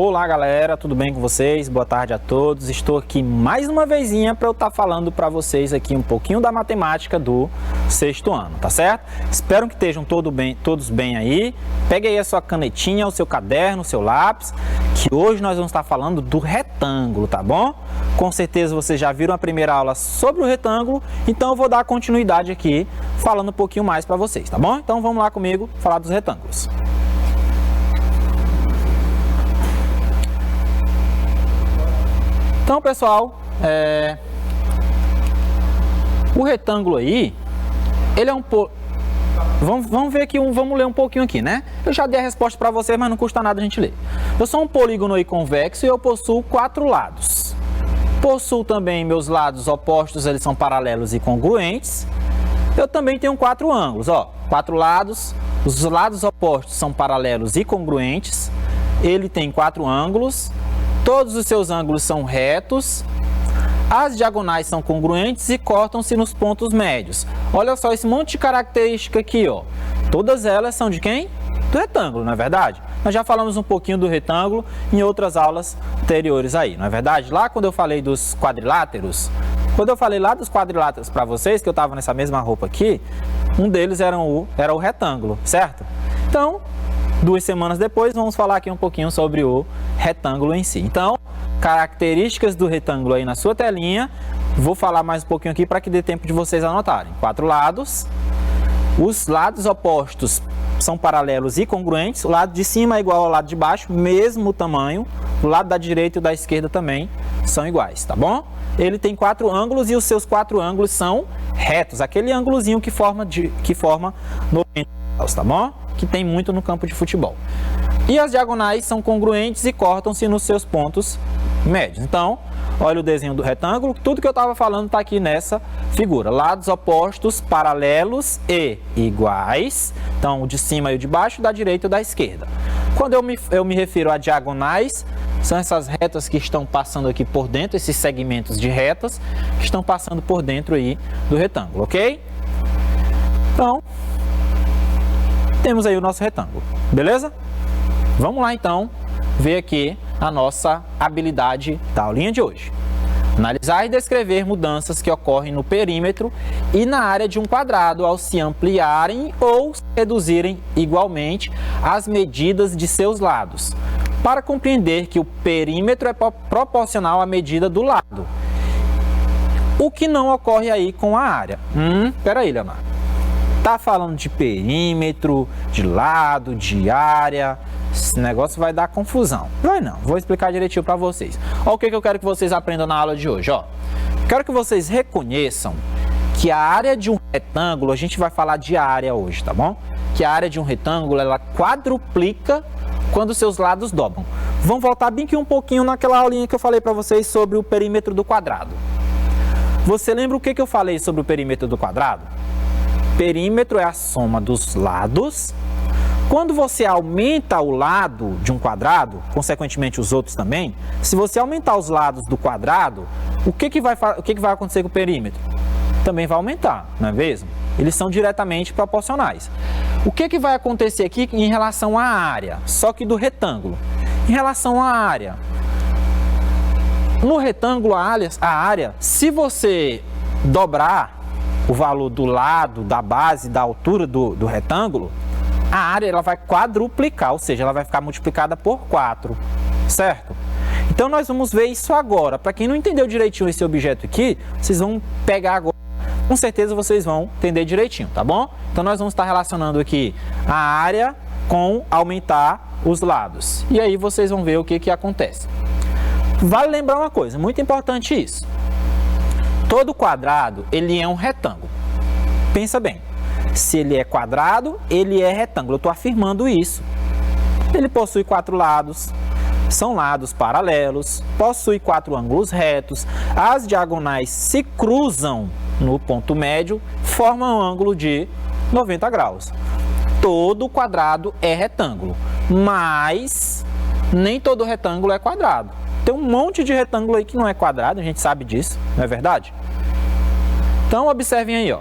Olá galera, tudo bem com vocês? Boa tarde a todos. Estou aqui mais uma vezinha para eu estar falando para vocês aqui um pouquinho da matemática do sexto ano, tá certo? Espero que estejam todos bem aí. Pegue aí a sua canetinha, o seu caderno, o seu lápis, que hoje nós vamos estar falando do retângulo, tá bom? Com certeza vocês já viram a primeira aula sobre o retângulo, então eu vou dar continuidade aqui falando um pouquinho mais para vocês, tá bom? Então vamos lá comigo falar dos retângulos. Então, pessoal, o retângulo aí, ele é um pouco... Vamos ver aqui, vamos ler um pouquinho aqui, né? Eu já dei a resposta para vocês, mas não custa nada a gente ler. Eu sou um polígono aí convexo e eu possuo 4 lados. Possuo também meus lados opostos, eles são paralelos e congruentes. Eu também tenho 4 ângulos, ó. 4 lados, os lados opostos são paralelos e congruentes. Ele tem 4 ângulos. Todos os seus ângulos são retos, as diagonais são congruentes e cortam-se nos pontos médios. Olha só esse monte de característica aqui, ó. Todas elas são de quem? Do retângulo, não é verdade? Nós já falamos um pouquinho do retângulo em outras aulas anteriores aí, não é verdade? Lá quando eu falei dos quadriláteros, quando eu falei lá dos quadriláteros para vocês, que eu estava nessa mesma roupa aqui, um deles era o retângulo, certo? Então, 2 semanas depois, vamos falar aqui um pouquinho sobre o retângulo em si. Então, características do retângulo aí na sua telinha. Vou falar mais um pouquinho aqui para que dê tempo de vocês anotarem. 4 lados. Os lados opostos são paralelos e congruentes. O lado de cima é igual ao lado de baixo, mesmo tamanho. O lado da direita e o da esquerda também são iguais, tá bom? Ele tem 4 ângulos e os seus 4 ângulos são retos. Aquele ângulozinho que forma 90 graus, tá bom? Que tem muito no campo de futebol. E as diagonais são congruentes e cortam-se nos seus pontos médios. Então, olha o desenho do retângulo. Tudo que eu estava falando está aqui nessa figura. Lados opostos, paralelos e iguais. Então, o de cima e o de baixo, da direita e da esquerda. Quando eu me refiro a diagonais, são essas retas que estão passando aqui por dentro, esses segmentos de retas que estão passando por dentro aí do retângulo, ok? Então, temos aí o nosso retângulo, beleza? Vamos lá então ver aqui a nossa habilidade da aulinha de hoje. Analisar e descrever mudanças que ocorrem no perímetro e na área de um quadrado ao se ampliarem ou se reduzirem igualmente as medidas de seus lados, para compreender que o perímetro é proporcional à medida do lado. O que não ocorre aí com a área? Peraí, Leonardo. Tá falando de perímetro, de lado, de área. Esse negócio vai dar confusão. Vai não, vou explicar direitinho para vocês. Olha o que eu quero que vocês aprendam na aula de hoje, ó. Quero que vocês reconheçam que a área de um retângulo, a gente vai falar de área hoje, tá bom? Que a área de um retângulo, ela quadruplica quando seus lados dobram. Vamos voltar bem aqui um pouquinho naquela aulinha que eu falei para vocês sobre o perímetro do quadrado. Você lembra o que eu falei sobre o perímetro do quadrado? Perímetro é a soma dos lados. Quando você aumenta o lado de um quadrado, consequentemente os outros também, se você aumentar os lados do quadrado, o que vai acontecer com o perímetro? Também vai aumentar, não é mesmo? Eles são diretamente proporcionais. O que vai acontecer aqui em relação à área? Só que do retângulo. Em relação à área, no retângulo, a área, se você dobrar o valor do lado, da base, da altura do retângulo, a área ela vai quadruplicar, ou seja, ela vai ficar multiplicada por 4, certo? Então nós vamos ver isso agora. Para quem não entendeu direitinho esse objeto aqui, vocês vão pegar agora, com certeza vocês vão entender direitinho, tá bom? Então nós vamos estar relacionando aqui a área com aumentar os lados. E aí vocês vão ver o que acontece. Vale lembrar uma coisa, muito importante isso. Todo quadrado, ele é um retângulo. Pensa bem, se ele é quadrado, ele é retângulo. Eu estou afirmando isso. Ele possui 4 lados, são lados paralelos, possui 4 ângulos retos, as diagonais se cruzam no ponto médio, formam um ângulo de 90 graus. Todo quadrado é retângulo, mas nem todo retângulo é quadrado. Tem um monte de retângulo aí que não é quadrado, a gente sabe disso, não é verdade? Então, observem aí, ó.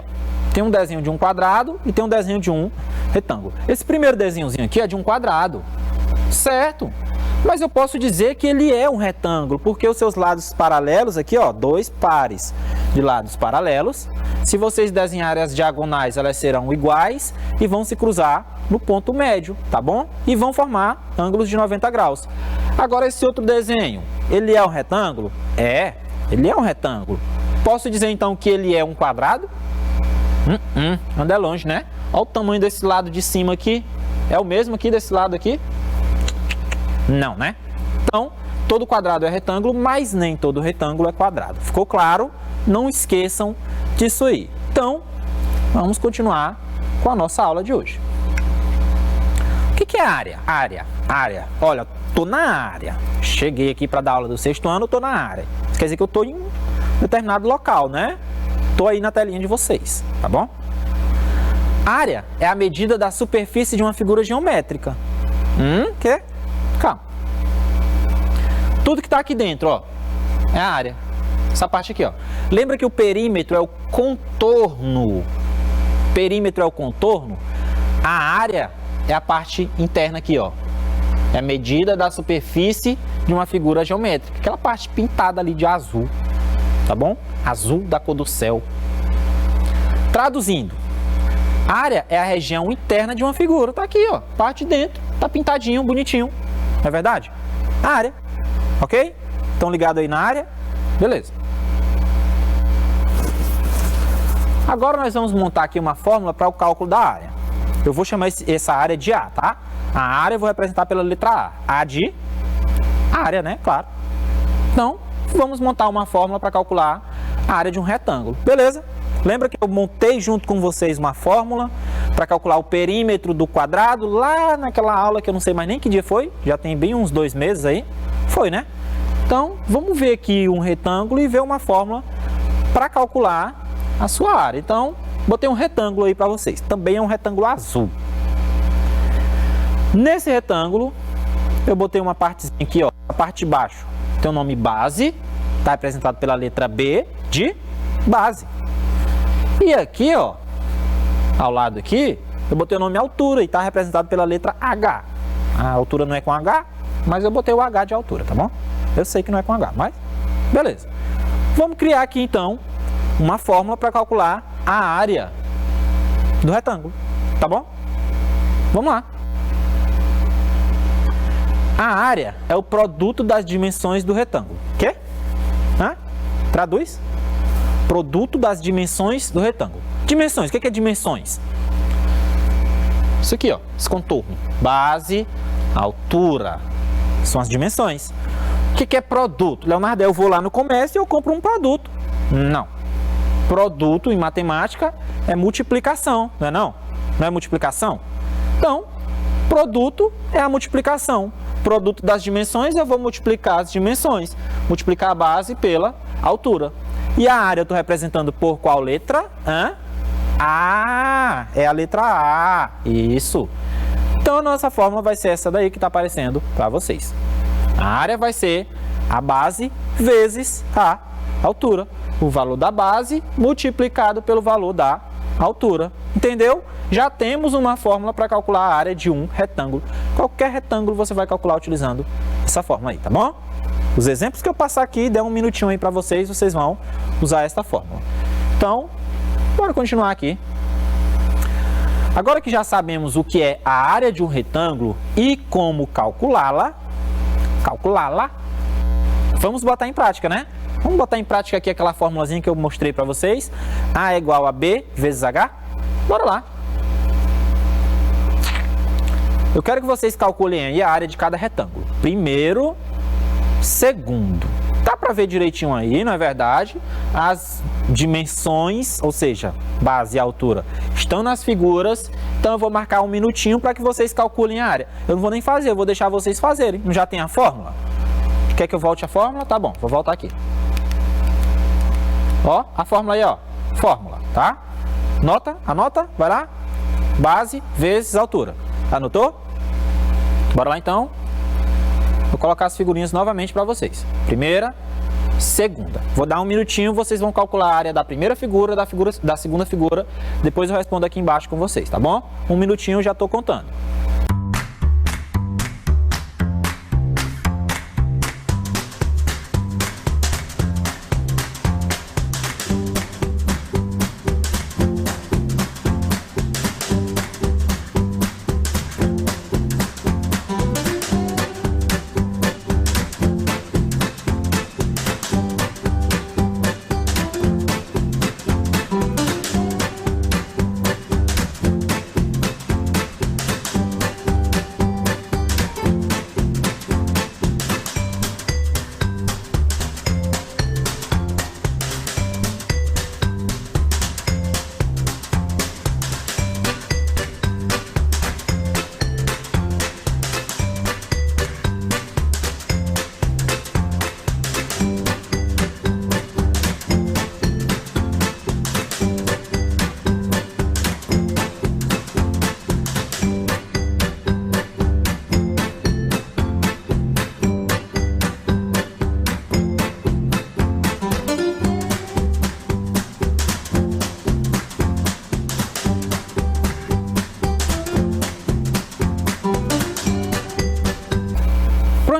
Tem um desenho de um quadrado e tem um desenho de um retângulo. Esse primeiro desenhozinho aqui é de um quadrado, certo? Mas eu posso dizer que ele é um retângulo, porque os seus lados paralelos aqui, ó, dois pares de lados paralelos. Se vocês desenharem as diagonais, elas serão iguais e vão se cruzar no ponto médio, tá bom? E vão formar ângulos de 90 graus. Agora, esse outro desenho, ele é um retângulo? É, ele é um retângulo. Posso dizer, então, que ele é um quadrado? Anda longe, né? Olha o tamanho desse lado de cima aqui. É o mesmo aqui desse lado aqui? Não, né? Então, todo quadrado é retângulo, mas nem todo retângulo é quadrado. Ficou claro? Não esqueçam disso aí. Então, vamos continuar com a nossa aula de hoje. O que é área? Área. Olha, tô na área. Cheguei aqui para dar aula do 6º ano, tô na área. Isso quer dizer que eu tô em um determinado local, né? Tô aí na telinha de vocês, tá bom? Área é a medida da superfície de uma figura geométrica. Quê? Calma. Tudo que está aqui dentro, ó, é a área. Essa parte aqui, ó. Lembra que o perímetro é o contorno. Perímetro é o contorno. A área é a parte interna aqui, ó. É a medida da superfície de uma figura geométrica. Aquela parte pintada ali de azul. Tá bom? Azul da cor do céu. Traduzindo. Área é a região interna de uma figura. Tá aqui, ó. Parte de dentro. Tá pintadinho, bonitinho. Não é verdade? A área. Ok? Estão ligados aí na área? Beleza. Agora nós vamos montar aqui uma fórmula para o cálculo da área. Eu vou chamar essa área de A, tá? A área eu vou representar pela letra A. A de área, né? Claro. Então, vamos montar uma fórmula para calcular a área de um retângulo. Beleza? Lembra que eu montei junto com vocês uma fórmula para calcular o perímetro do quadrado lá naquela aula que eu não sei mais nem que dia foi? Já tem bem uns 2 meses aí. Foi, né? Então, vamos ver aqui um retângulo e ver uma fórmula para calcular a sua área. Então, botei um retângulo aí para vocês. Também é um retângulo azul. Nesse retângulo, eu botei uma partezinha aqui, ó. A parte de baixo tem o nome base. Está representado pela letra B de base. E aqui, ó, ao lado aqui, eu botei o nome altura e está representado pela letra H. A altura não é com H, mas eu botei o H de altura, tá bom? Eu sei que não é com H, mas beleza. Vamos criar aqui, então, uma fórmula para calcular a área do retângulo, tá bom? Vamos lá. A área é o produto das dimensões do retângulo. Quê? Traduz? Produto das dimensões do retângulo. Dimensões, o que é dimensões? Isso aqui, ó, esse contorno. Base, altura, são as dimensões. O que é produto? Leonardo, eu vou lá no comércio e eu compro um produto. Não. Produto em matemática é multiplicação, não é não? Não é multiplicação? Então, produto é a multiplicação. Produto das dimensões, eu vou multiplicar as dimensões. Multiplicar a base pela altura. E a área eu estou representando por qual letra? A, é a letra A. Isso. Então, a nossa fórmula vai ser essa daí que está aparecendo para vocês. A área vai ser a base vezes a altura. O valor da base multiplicado pelo valor da altura. Entendeu? Já temos uma fórmula para calcular a área de um retângulo. Qualquer retângulo você vai calcular utilizando essa fórmula aí, tá bom? Os exemplos que eu passar aqui, der um minutinho aí para vocês, vocês vão usar esta fórmula. Então, bora continuar aqui. Agora que já sabemos o que é a área de um retângulo e como calculá-la, vamos botar em prática, né? Vamos botar em prática aqui aquela formulazinha que eu mostrei para vocês. A é igual a B vezes H. Bora lá. Eu quero que vocês calculem aí a área de cada retângulo. Primeiro, segundo. Dá para ver direitinho aí, não é verdade? As dimensões, ou seja, base e altura, estão nas figuras. Então eu vou marcar um minutinho para que vocês calculem a área. Eu não vou nem fazer, eu vou deixar vocês fazerem. Não já tem a fórmula? Quer que eu volte a fórmula? Tá bom, vou voltar aqui. Ó, a fórmula aí, ó. Fórmula, tá? Anota, vai lá. Base vezes altura. Anotou? Bora lá então. Vou colocar as figurinhas novamente para vocês. Primeira, segunda. Vou dar um minutinho, vocês vão calcular a área da primeira figura, da segunda figura. Depois eu respondo aqui embaixo com vocês, tá bom? Um minutinho, já estou contando.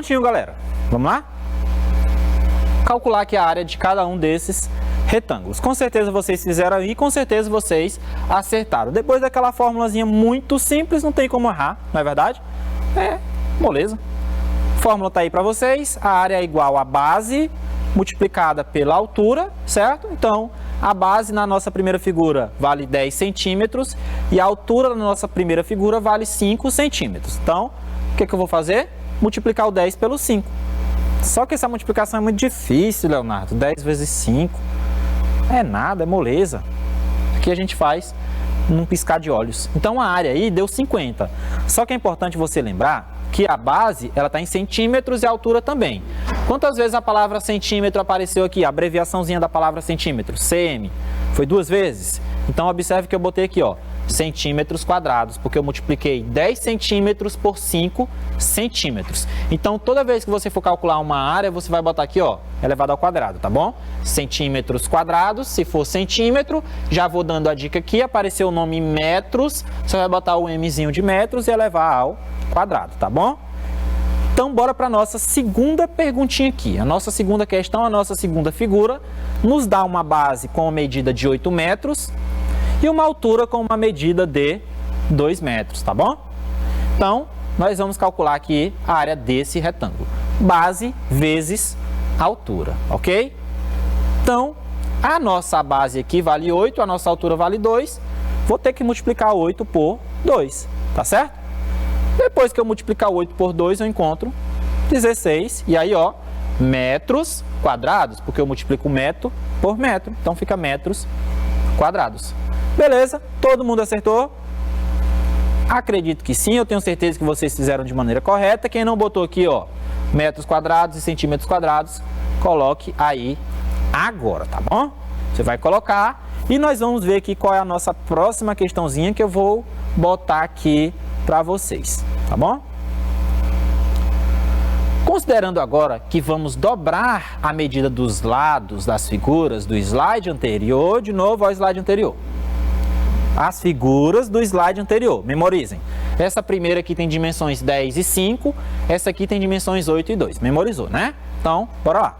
Prontinho, galera. Vamos lá? Calcular aqui a área de cada um desses retângulos. Com certeza vocês fizeram aí, com certeza vocês acertaram. Depois daquela formulazinha muito simples, não tem como errar, não é verdade? Moleza. A fórmula está aí para vocês. A área é igual à base multiplicada pela altura, certo? Então, a base na nossa primeira figura vale 10 centímetros e a altura na nossa primeira figura vale 5 centímetros. Então, o que eu vou fazer? Multiplicar o 10 pelo 5. Só que essa multiplicação é muito difícil, Leonardo. 10 vezes 5 é nada, é moleza. Aqui a gente faz num piscar de olhos. Então, a área aí deu 50. Só que é importante você lembrar que a base ela está em centímetros e a altura também. Quantas vezes a palavra centímetro apareceu aqui? A abreviaçãozinha da palavra centímetro, cm. Foi 2 vezes? Então, observe que eu botei aqui, ó, centímetros quadrados, porque eu multipliquei 10 centímetros por 5 centímetros. Então, toda vez que você for calcular uma área, você vai botar aqui, ó, elevado ao quadrado, tá bom? Centímetros quadrados, se for centímetro, já vou dando a dica aqui, apareceu o nome metros, você vai botar o mzinho de metros e elevar ao quadrado, tá bom? Então, bora para a nossa segunda perguntinha aqui. A nossa segunda questão, a nossa segunda figura, nos dá uma base com uma medida de 8 metros e uma altura com uma medida de 2 metros, tá bom? Então, nós vamos calcular aqui a área desse retângulo. Base vezes altura, ok? Então, a nossa base aqui vale 8, a nossa altura vale 2. Vou ter que multiplicar 8 por 2, tá certo? Depois que eu multiplicar 8 por 2, eu encontro 16. E aí, ó, metros quadrados, porque eu multiplico metro por metro. Então, fica metros quadrados. Beleza? Todo mundo acertou? Acredito que sim, eu tenho certeza que vocês fizeram de maneira correta. Quem não botou aqui, ó, metros quadrados e centímetros quadrados, coloque aí agora, tá bom? Você vai colocar e nós vamos ver aqui qual é a nossa próxima questãozinha que eu vou botar aqui para vocês, tá bom? Considerando agora que vamos dobrar a medida dos lados das figuras do slide anterior, de novo ao slide anterior. As figuras do slide anterior, memorizem. Essa primeira aqui tem dimensões 10 e 5, essa aqui tem dimensões 8 e 2. Memorizou, né? Então, bora lá.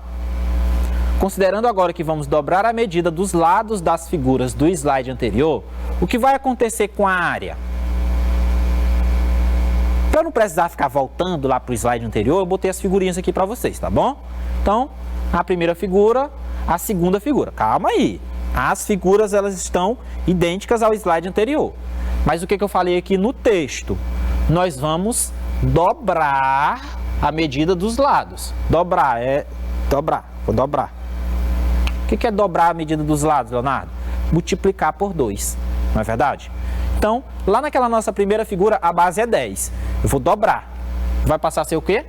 Considerando agora que vamos dobrar a medida dos lados das figuras do slide anterior, o que vai acontecer com a área? Para não precisar ficar voltando lá para o slide anterior, eu botei as figurinhas aqui para vocês, tá bom? Então, a primeira figura, a segunda figura. Calma aí. As figuras, elas estão idênticas ao slide anterior. Mas o que eu falei aqui no texto? Nós vamos dobrar a medida dos lados. Dobrar é dobrar. Vou dobrar. O que é dobrar a medida dos lados, Leonardo? Multiplicar por 2. Não é verdade? Então, lá naquela nossa primeira figura, a base é 10. Eu vou dobrar. Vai passar a ser o quê?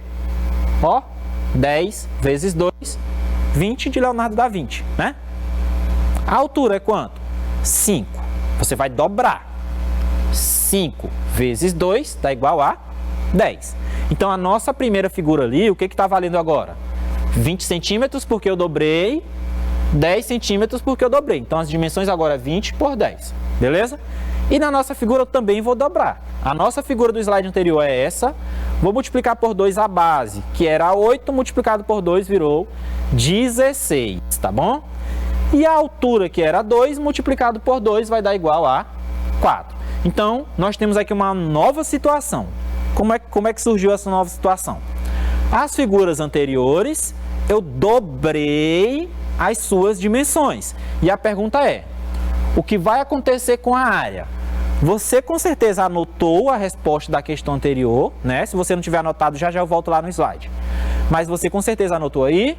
Ó, 10 vezes 2, 20 de Leonardo dá 20, né? A altura é quanto? 5. Você vai dobrar. 5 vezes 2 dá igual a 10. Então, a nossa primeira figura ali, o que está valendo agora? 20 centímetros porque eu dobrei, 10 centímetros porque eu dobrei. Então, as dimensões agora é 20 por 10. Beleza? E na nossa figura eu também vou dobrar. A nossa figura do slide anterior é essa. Vou multiplicar por 2 a base, que era 8, multiplicado por 2 virou 16, tá bom? E a altura, que era 2, multiplicado por 2 vai dar igual a 4. Então, nós temos aqui uma nova situação. Como é que surgiu essa nova situação? As figuras anteriores, eu dobrei as suas dimensões. E a pergunta é, o que vai acontecer com a área? Você com certeza anotou a resposta da questão anterior, né? Se você não tiver anotado, já eu volto lá no slide. Mas você com certeza anotou aí.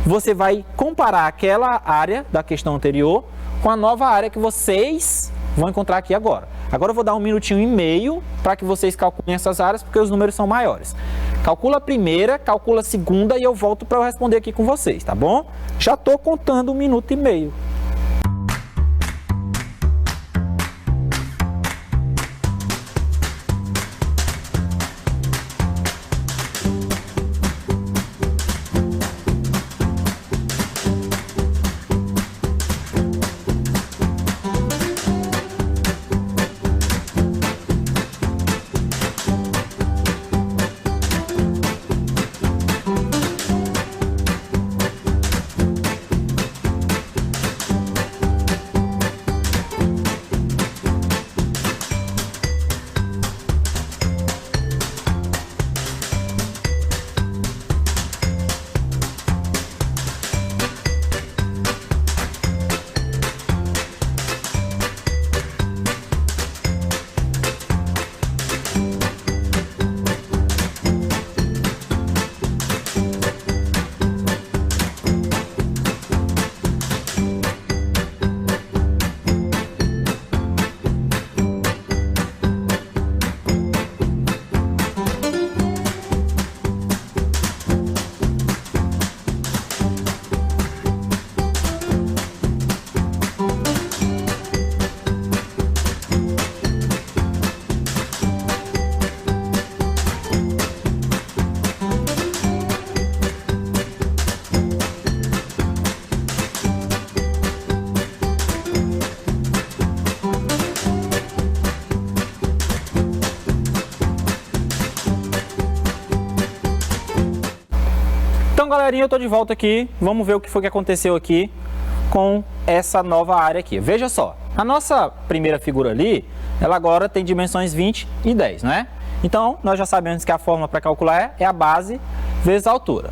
Você vai comparar aquela área da questão anterior com a nova área que vocês vão encontrar aqui agora. Agora eu vou dar 1,5 minutos para que vocês calculem essas áreas, porque os números são maiores. Calcula a primeira, calcula a segunda e eu volto para eu responder aqui com vocês, tá bom? Já estou contando 1,5 minutos. Então, galerinha, eu tô de volta aqui. Vamos ver o que foi que aconteceu aqui com essa nova área aqui. Veja só, a nossa primeira figura ali, ela agora tem dimensões 20 e 10, né? Então, nós já sabemos que a fórmula para calcular é a base vezes a altura.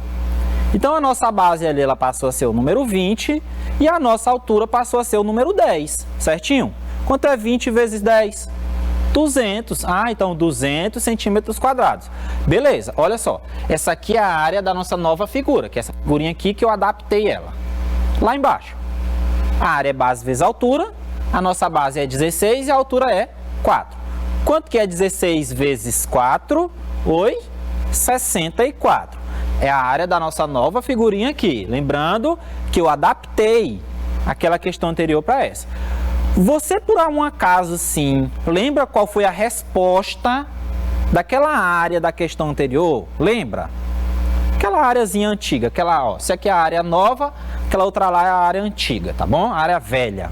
Então, a nossa base ali, ela passou a ser o número 20 e a nossa altura passou a ser o número 10, certinho? Quanto é 20 vezes 10? 200. Ah, então 200 centímetros quadrados. Beleza, olha só. Essa aqui é a área da nossa nova figura, que é essa figurinha aqui que eu adaptei ela. Lá embaixo, a área é base vezes a altura, a nossa base é 16 e a altura é 4. Quanto que é 16 vezes 4? Oi? 64. É a área da nossa nova figurinha aqui. Lembrando que eu adaptei aquela questão anterior para essa. Você, por um acaso, sim, lembra qual foi a resposta daquela área da questão anterior? Lembra? Aquela áreazinha antiga, aquela, ó, essa aqui é a área nova, aquela outra lá é a área antiga, tá bom? A área velha.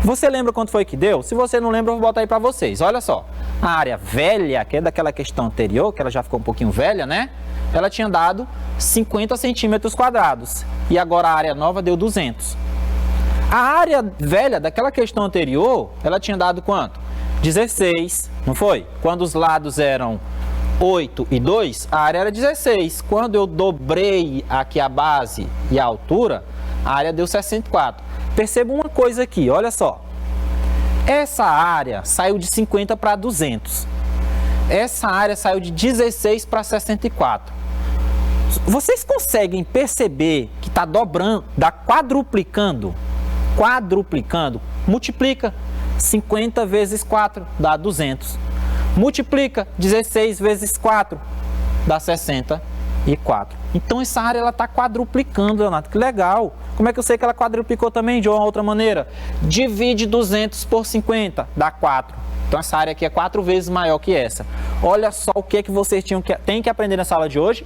Você lembra quanto foi que deu? Se você não lembra, eu vou botar aí para vocês. Olha só, a área velha, que é daquela questão anterior, que ela já ficou um pouquinho velha, né? Ela tinha dado 50 centímetros quadrados e agora a área nova deu 200. A área velha daquela questão anterior, ela tinha dado quanto? 16, não foi? Quando os lados eram 8 e 2, a área era 16. Quando eu dobrei aqui a base e a altura, a área deu 64. Perceba uma coisa aqui, olha só. Essa área saiu de 50 para 200. Essa área saiu de 16 para 64. Vocês conseguem perceber que está dobrando, está quadruplicando? Quadruplicando. Multiplica 50 vezes 4 dá 200. Multiplica 16 vezes 4 dá 64. Então essa área ela está quadruplicando, Leonardo. Que legal! Como é que eu sei que ela quadruplicou também de uma outra maneira? Divide 200 por 50 dá 4. Então essa área aqui é 4 vezes maior que essa. Olha só o que é que vocês têm que aprender nessa aula de hoje,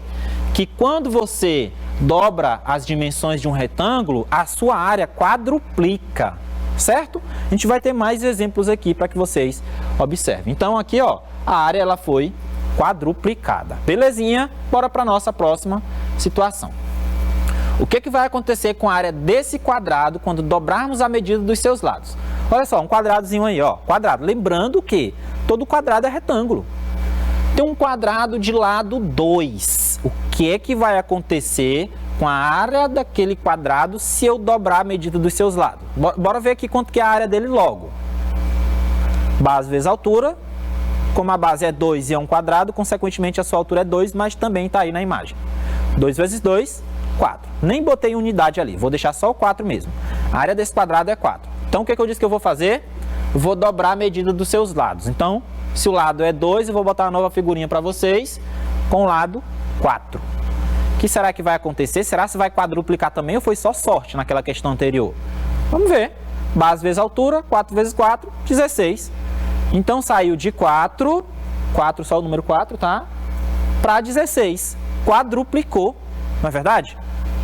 que quando você dobra as dimensões de um retângulo, a sua área quadruplica, certo? A gente vai ter mais exemplos aqui para que vocês observem. Então aqui, ó, a área ela foi quadruplicada. Belezinha? Bora para a nossa próxima situação. O que vai acontecer com a área desse quadrado quando dobrarmos a medida dos seus lados? Olha só, um quadradozinho aí, ó, quadrado. Lembrando que todo quadrado é retângulo. Tem um quadrado de lado 2. O que vai acontecer com a área daquele quadrado se eu dobrar a medida dos seus lados? Bora ver aqui quanto que é a área dele logo. Base vezes altura. Como a base é 2 e é um quadrado, consequentemente a sua altura é 2, mas também está aí na imagem. 2 vezes 2, 4. Nem botei unidade ali, vou deixar só o 4 mesmo. A área desse quadrado é 4. Então, o que eu disse que eu vou fazer? Vou dobrar a medida dos seus lados. Então, se o lado é 2, eu vou botar uma nova figurinha para vocês com o lado 4. O que será que vai acontecer? Será que vai quadruplicar também ou foi só sorte naquela questão anterior? Vamos ver. Base vezes altura, 4 vezes 4, 16. Então, saiu de 4, só o número 4, tá? Para 16. Quadruplicou, não é verdade?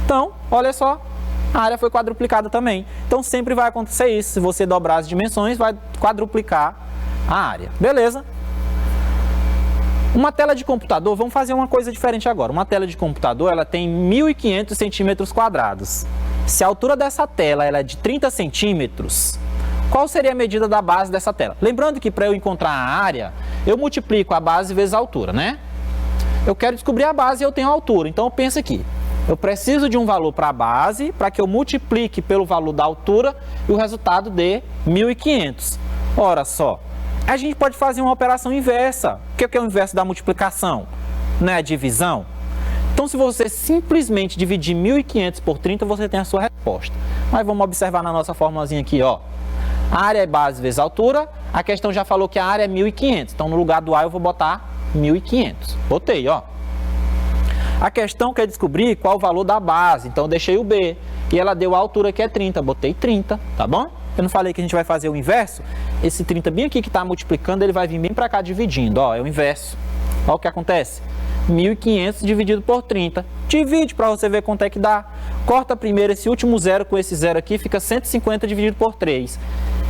Então, olha só, a área foi quadruplicada também. Então, sempre vai acontecer isso. Se você dobrar as dimensões, vai quadruplicar a área. Beleza? Uma tela de computador, vamos fazer uma coisa diferente agora. Uma tela de computador, ela tem 1.500 centímetros quadrados. Se a altura dessa tela ela é de 30 centímetros, qual seria a medida da base dessa tela? Lembrando que para eu encontrar a área, eu multiplico a base vezes a altura, né? Eu quero descobrir a base e eu tenho a altura. Então, eu penso aqui. Eu preciso de um valor para a base, para que eu multiplique pelo valor da altura e o resultado dê 1.500. Ora só, a gente pode fazer uma operação inversa. O que é o inverso da multiplicação? Não é a divisão? Então, se você simplesmente dividir 1.500 por 30, você tem a sua resposta. Mas vamos observar na nossa formulazinha aqui, ó. A área é base vezes a altura. A questão já falou que a área é 1.500. Então, no lugar do A, eu vou botar 1.500. Botei, ó. A questão quer descobrir qual o valor da base. Então, eu deixei o B. E ela deu a altura que é 30. Botei 30, tá bom? Eu não falei que a gente vai fazer o inverso? Esse 30 bem aqui que está multiplicando, ele vai vir bem para cá dividindo. Ó, é o inverso. Olha o que acontece. 1.500 dividido por 30. Divide para você ver quanto é que dá. Corta primeiro esse último zero com esse zero aqui, fica 150 dividido por 3.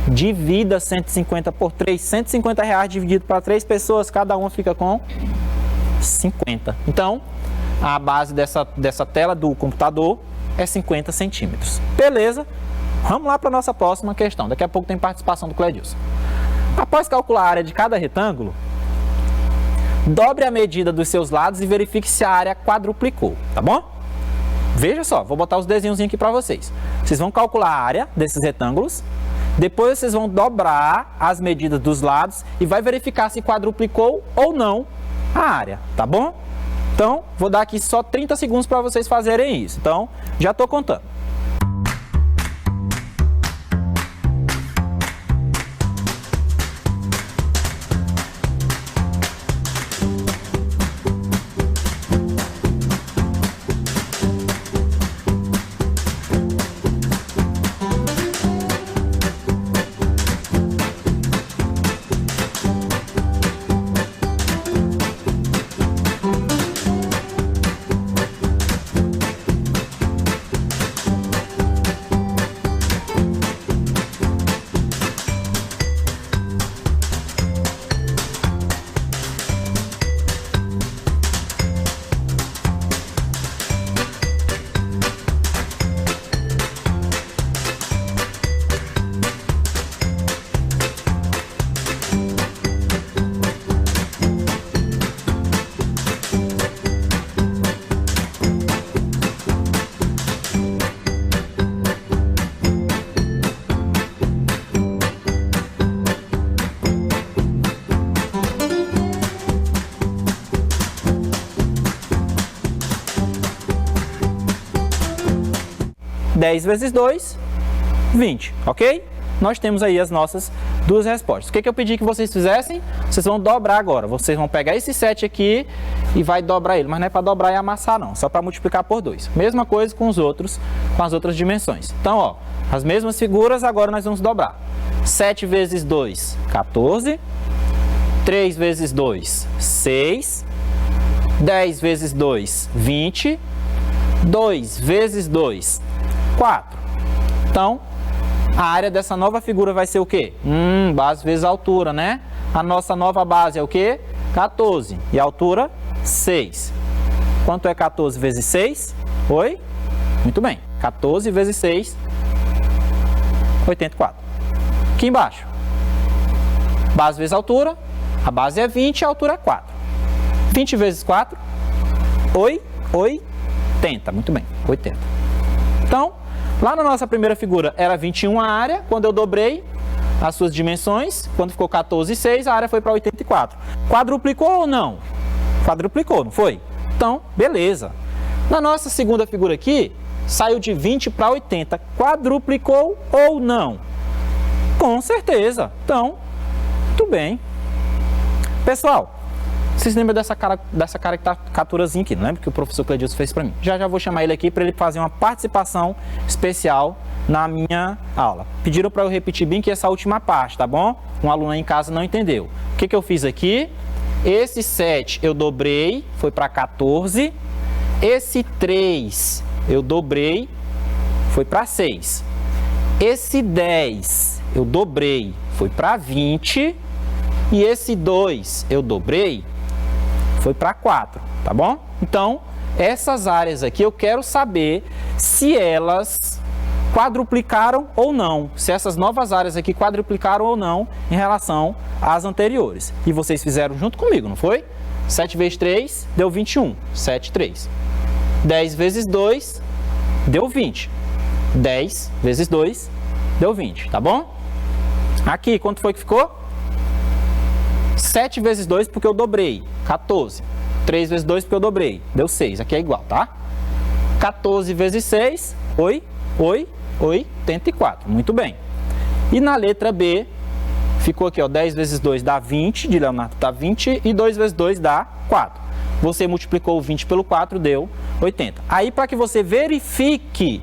Divida 150 por 3, 150 reais dividido para 3 pessoas, cada uma fica com 50. Então, a base dessa tela do computador é 50 centímetros. Beleza? Vamos lá para a nossa próxima questão. Daqui a pouco tem participação do Cledilson. Após calcular a área de cada retângulo, dobre a medida dos seus lados e verifique se a área quadruplicou, tá bom? Veja só, vou botar os desenhos aqui para vocês. Vocês vão calcular a área desses retângulos, depois vocês vão dobrar as medidas dos lados e vai verificar se quadruplicou ou não a área, tá bom? Então, vou dar aqui só 30 segundos para vocês fazerem isso. Então, já estou contando. (10 vezes 2, 20, ok? Nós temos aí as nossas duas respostas. O que eu pedi que vocês fizessem? Vocês vão dobrar agora. Vocês vão pegar esse 7 aqui e vai dobrar ele. Mas não é para dobrar e amassar não, só para multiplicar por 2. Mesma coisa com as outras dimensões. Então, ó, as mesmas figuras, agora nós vamos dobrar. 7 vezes 2, 14. 3 vezes 2, 6. 10 vezes 2, 20. 2 vezes 2, 4. Então, a área dessa nova figura vai ser o quê? Base vezes altura, né? A nossa nova base é o quê? 14. E a altura? 6. Quanto é 14 vezes 6? Oi? Muito bem. 14 vezes 6, 84. Aqui embaixo. Base vezes altura. A base é 20 e a altura é 4. 20 vezes 4? 80. Muito bem. 80. Então, lá na nossa primeira figura era 21 a área, quando eu dobrei as suas dimensões, quando ficou 14,6, a área foi para 84. Quadruplicou ou não? Quadruplicou, não foi? Então, beleza. Na nossa segunda figura aqui, saiu de 20 para 80. Quadruplicou ou não? Com certeza. Então, muito bem. Pessoal, vocês lembram dessa caricaturazinha aqui? Não lembra que o professor Cledilson fez para mim? Já vou chamar ele aqui para ele fazer uma participação especial na minha aula. Pediram para eu repetir bem que essa última parte, tá bom? Um aluno aí em casa não entendeu. O que eu fiz aqui? Esse 7 eu dobrei, foi para 14. Esse 3 eu dobrei, foi para 6. Esse 10 eu dobrei, foi para 20. E esse 2 eu dobrei, foi para 4, tá bom? Então, essas áreas aqui eu quero saber se elas quadruplicaram ou não, se essas novas áreas aqui quadruplicaram ou não em relação às anteriores. E vocês fizeram junto comigo, não foi? 7 vezes 3 deu 21, 7, 3. 10 vezes 2 deu 20. 10 vezes 2 deu 20, tá bom? Aqui, quanto foi que ficou? 7 vezes 2 porque eu dobrei, 14. 3 vezes 2 porque eu dobrei, deu 6. Aqui é igual, tá? 14 vezes 6, 84. Muito bem. E na letra B, ficou aqui, ó, 10 vezes 2 dá 20, de Leonardo dá 20, e 2 vezes 2 dá 4. Você multiplicou o 20 pelo 4, deu 80. Aí, para que você verifique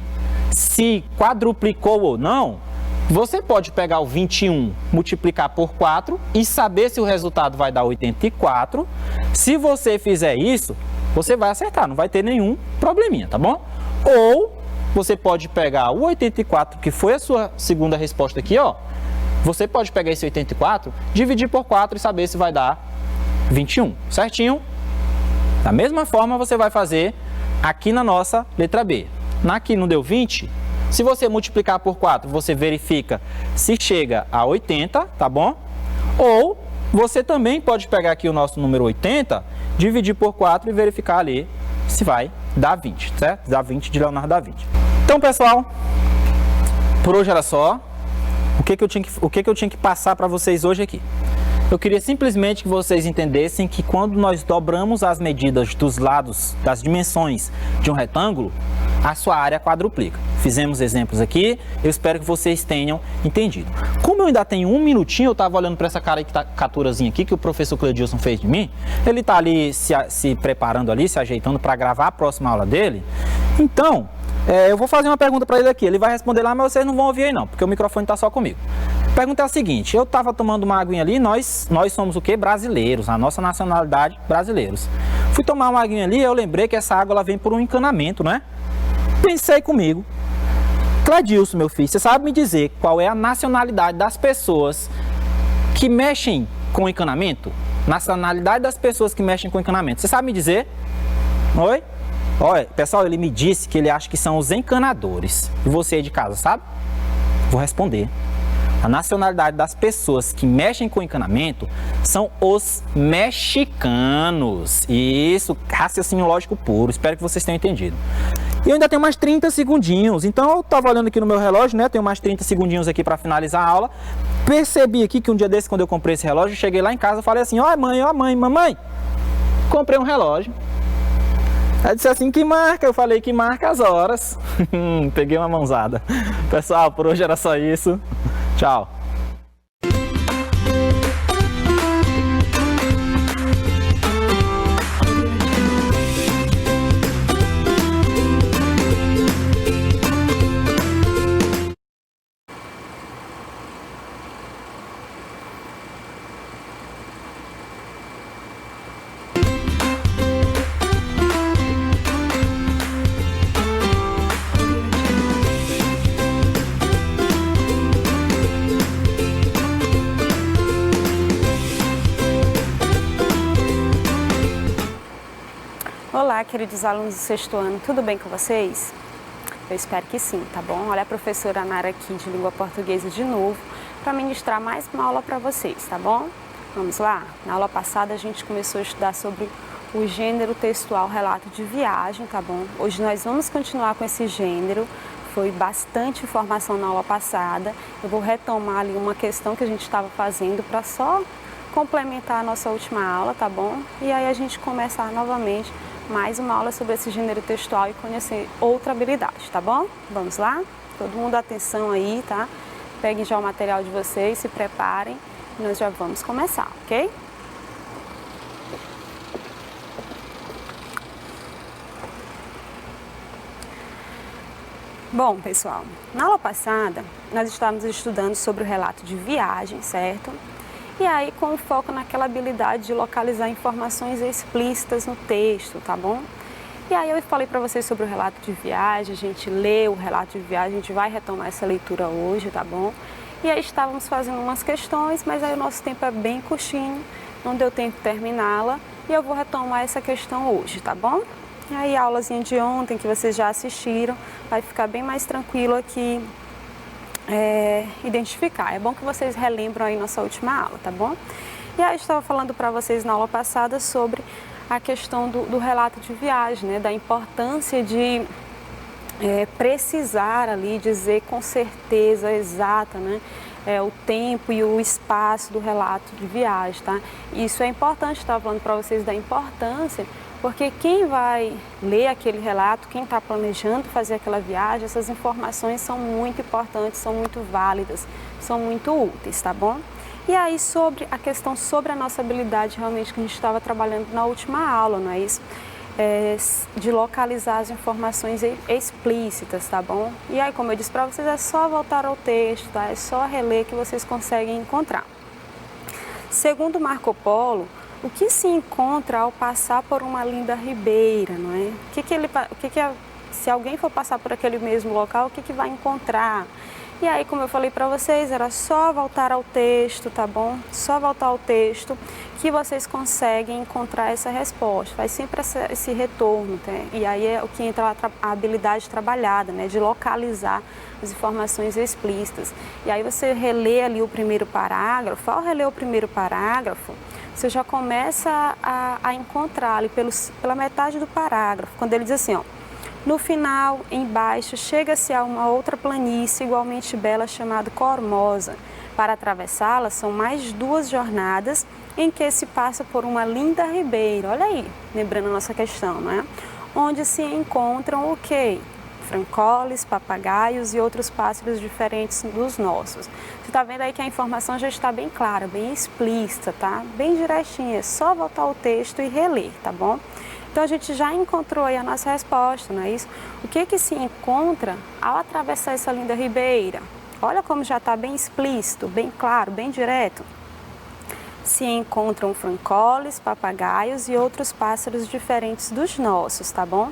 se quadruplicou ou não, você pode pegar o 21, multiplicar por 4 e saber se o resultado vai dar 84. Se você fizer isso, você vai acertar, não vai ter nenhum probleminha, tá bom? Ou você pode pegar o 84, que foi a sua segunda resposta aqui, ó. Você pode pegar esse 84, dividir por 4 e saber se vai dar 21, certinho? Da mesma forma, você vai fazer aqui na nossa letra B. Aqui não deu 20? Se você multiplicar por 4, você verifica se chega a 80, tá bom? Ou você também pode pegar aqui o nosso número 80, dividir por 4 e verificar ali se vai dar 20, certo? Dá 20 de Leonardo dá 20. Então, pessoal, por hoje era só. O que eu tinha que passar para vocês hoje aqui? Eu queria simplesmente que vocês entendessem que quando nós dobramos as medidas dos lados, das dimensões de um retângulo, a sua área quadruplica. Fizemos exemplos aqui, eu espero que vocês tenham entendido. Como eu ainda tenho um minutinho, eu estava olhando para essa caricaturazinha aqui que o professor Cleudilson fez de mim, ele está ali se preparando ali, se ajeitando para gravar a próxima aula dele. Então, eu vou fazer uma pergunta para ele aqui, ele vai responder lá, mas vocês não vão ouvir aí não, porque o microfone está só comigo. A pergunta é a seguinte, eu estava tomando uma aguinha ali, nós somos o quê? Brasileiros, a nossa nacionalidade, brasileiros. Fui tomar uma aguinha ali, eu lembrei que essa água ela vem por um encanamento, né? Pensei comigo, Cleudilson, meu filho, você sabe me dizer qual é a nacionalidade das pessoas que mexem com encanamento? Nacionalidade das pessoas que mexem com encanamento, você sabe me dizer? Oi? Olha, pessoal, ele me disse que ele acha que são os encanadores. E você aí de casa, sabe? Vou responder. A nacionalidade das pessoas que mexem com encanamento são os mexicanos. Isso, raciocínio lógico puro. Espero que vocês tenham entendido. E eu ainda tenho mais 30 segundinhos. Então, eu estava olhando aqui no meu relógio, né? Tenho mais 30 segundinhos aqui para finalizar a aula. Percebi aqui que um dia desse, quando eu comprei esse relógio, eu cheguei lá em casa e falei assim, ó mãe, mamãe, comprei um relógio. Ela disse assim, que marca? Eu falei que marca as horas. Peguei uma mãozada. Pessoal, por hoje era só isso. Tchau. Olá, queridos alunos do sexto ano, tudo bem com vocês? Eu espero que sim, tá bom? Olha a professora Nara aqui de língua portuguesa de novo para ministrar mais uma aula para vocês, tá bom? Vamos lá? Na aula passada a gente começou a estudar sobre o gênero textual relato de viagem, tá bom? Hoje nós vamos continuar com esse gênero, foi bastante informação na aula passada. Eu vou retomar ali uma questão que a gente estava fazendo para só complementar a nossa última aula, tá bom? E aí a gente começar novamente mais uma aula sobre esse gênero textual e conhecer outra habilidade, tá bom? Vamos lá? Todo mundo atenção aí, tá? Peguem já o material de vocês, se preparem e nós já vamos começar, ok? Bom, pessoal, na aula passada nós estávamos estudando sobre o relato de viagem, certo? E aí com foco naquela habilidade de localizar informações explícitas no texto, tá bom? E aí eu falei para vocês sobre o relato de viagem, a gente leu o relato de viagem, a gente vai retomar essa leitura hoje, tá bom? E aí estávamos fazendo umas questões, mas aí o nosso tempo é bem curtinho, não deu tempo de terminá-la e eu vou retomar essa questão hoje, tá bom? E aí a aulazinha de ontem que vocês já assistiram, vai ficar bem mais tranquilo aqui. Identificar. É bom que vocês relembram aí nossa última aula, tá bom? E aí eu estava falando para vocês na aula passada sobre a questão do relato de viagem, né? Da importância de precisar ali, dizer com certeza exata, né? O tempo e o espaço do relato de viagem, tá? Isso é importante, estava falando para vocês da importância, porque quem vai ler aquele relato, quem está planejando fazer aquela viagem, essas informações são muito importantes, são muito válidas, são muito úteis, tá bom? E aí sobre a questão sobre a nossa habilidade realmente que a gente estava trabalhando na última aula, não é isso? De localizar as informações explícitas, tá bom? E aí, como eu disse para vocês, é só voltar ao texto, tá? É só reler que vocês conseguem encontrar. Segundo Marco Polo, o que se encontra ao passar por uma linda ribeira, não é? Se alguém for passar por aquele mesmo local, o que vai encontrar? E aí, como eu falei para vocês, era só voltar ao texto, tá bom? Só voltar ao texto que vocês conseguem encontrar essa resposta. Faz sempre esse retorno, tá? E aí é o que entra a habilidade trabalhada, né? De localizar as informações explícitas. E aí você relê ali o primeiro parágrafo. Ao reler o primeiro parágrafo, você já começa a encontrar ali pela metade do parágrafo, quando ele diz assim, ó: no final, embaixo, chega-se a uma outra planície igualmente bela chamada Cormosa. Para atravessá-la são mais 2 jornadas em que se passa por uma linda ribeira. Olha aí, lembrando a nossa questão, né? Onde se encontram o quê? Francoles, papagaios e outros pássaros diferentes dos nossos. Você está vendo aí que a informação já está bem clara, bem explícita, tá? Bem direitinha, é só voltar ao texto e reler, tá bom? Então a gente já encontrou aí a nossa resposta, não é isso? O que se encontra ao atravessar essa linda ribeira? Olha como já está bem explícito, bem claro, bem direto. Se encontram francoles, papagaios e outros pássaros diferentes dos nossos, tá bom?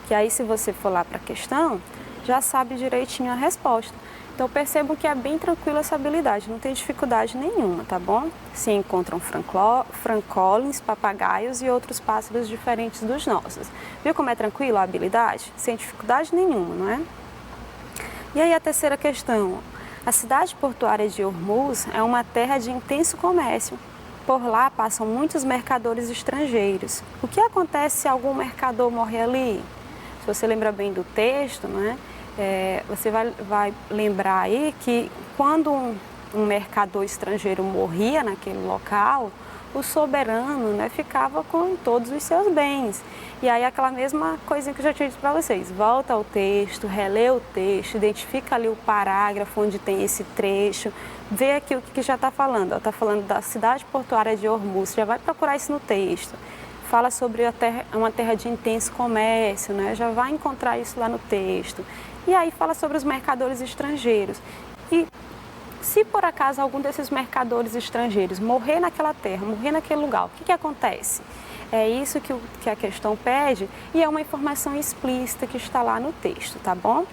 Que aí, se você for lá para a questão, já sabe direitinho a resposta. Então percebam que é bem tranquila essa habilidade, não tem dificuldade nenhuma, tá bom? Se encontram francolins, papagaios e outros pássaros diferentes dos nossos. Viu como é tranquila a habilidade? Sem dificuldade nenhuma, não é? E aí a terceira questão. A cidade portuária de Ormuz é uma terra de intenso comércio. Por lá passam muitos mercadores estrangeiros. O que acontece se algum mercador morrer ali? Se você lembra bem do texto, não é? Você vai lembrar aí que quando um mercador estrangeiro morria naquele local, o soberano, né, ficava com todos os seus bens. E aí aquela mesma coisinha que eu já tinha dito para vocês, volta ao texto, relê o texto, identifica ali o parágrafo onde tem esse trecho, vê aqui o que já está falando. Está falando da cidade portuária de Ormuz, já vai procurar isso no texto. Fala sobre uma terra de intenso comércio, né? Já vai encontrar isso lá no texto. E aí fala sobre os mercadores estrangeiros. E se por acaso algum desses mercadores estrangeiros morrer naquela terra, morrer naquele lugar, o que acontece? É isso que a questão pede e é uma informação explícita que está lá no texto, tá bom?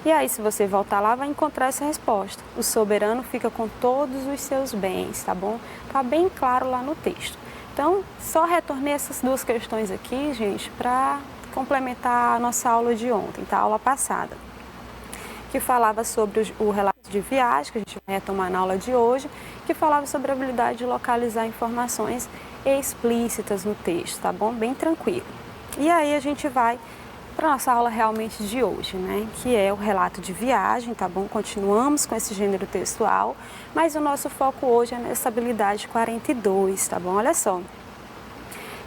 E aí, se você voltar lá, vai encontrar essa resposta. O soberano fica com todos os seus bens, tá bom? Tá bem claro lá no texto. Então, só retornei essas 2 questões aqui, gente, para complementar a nossa aula de ontem, tá? A aula passada, que falava sobre o relato de viagem, que a gente vai retomar na aula de hoje, que falava sobre a habilidade de localizar informações explícitas no texto, tá bom? Bem tranquilo. E aí a gente vai para a nossa aula realmente de hoje, né? Que é o relato de viagem, tá bom? Continuamos com esse gênero textual, mas o nosso foco hoje é nessa habilidade 42, tá bom? Olha só.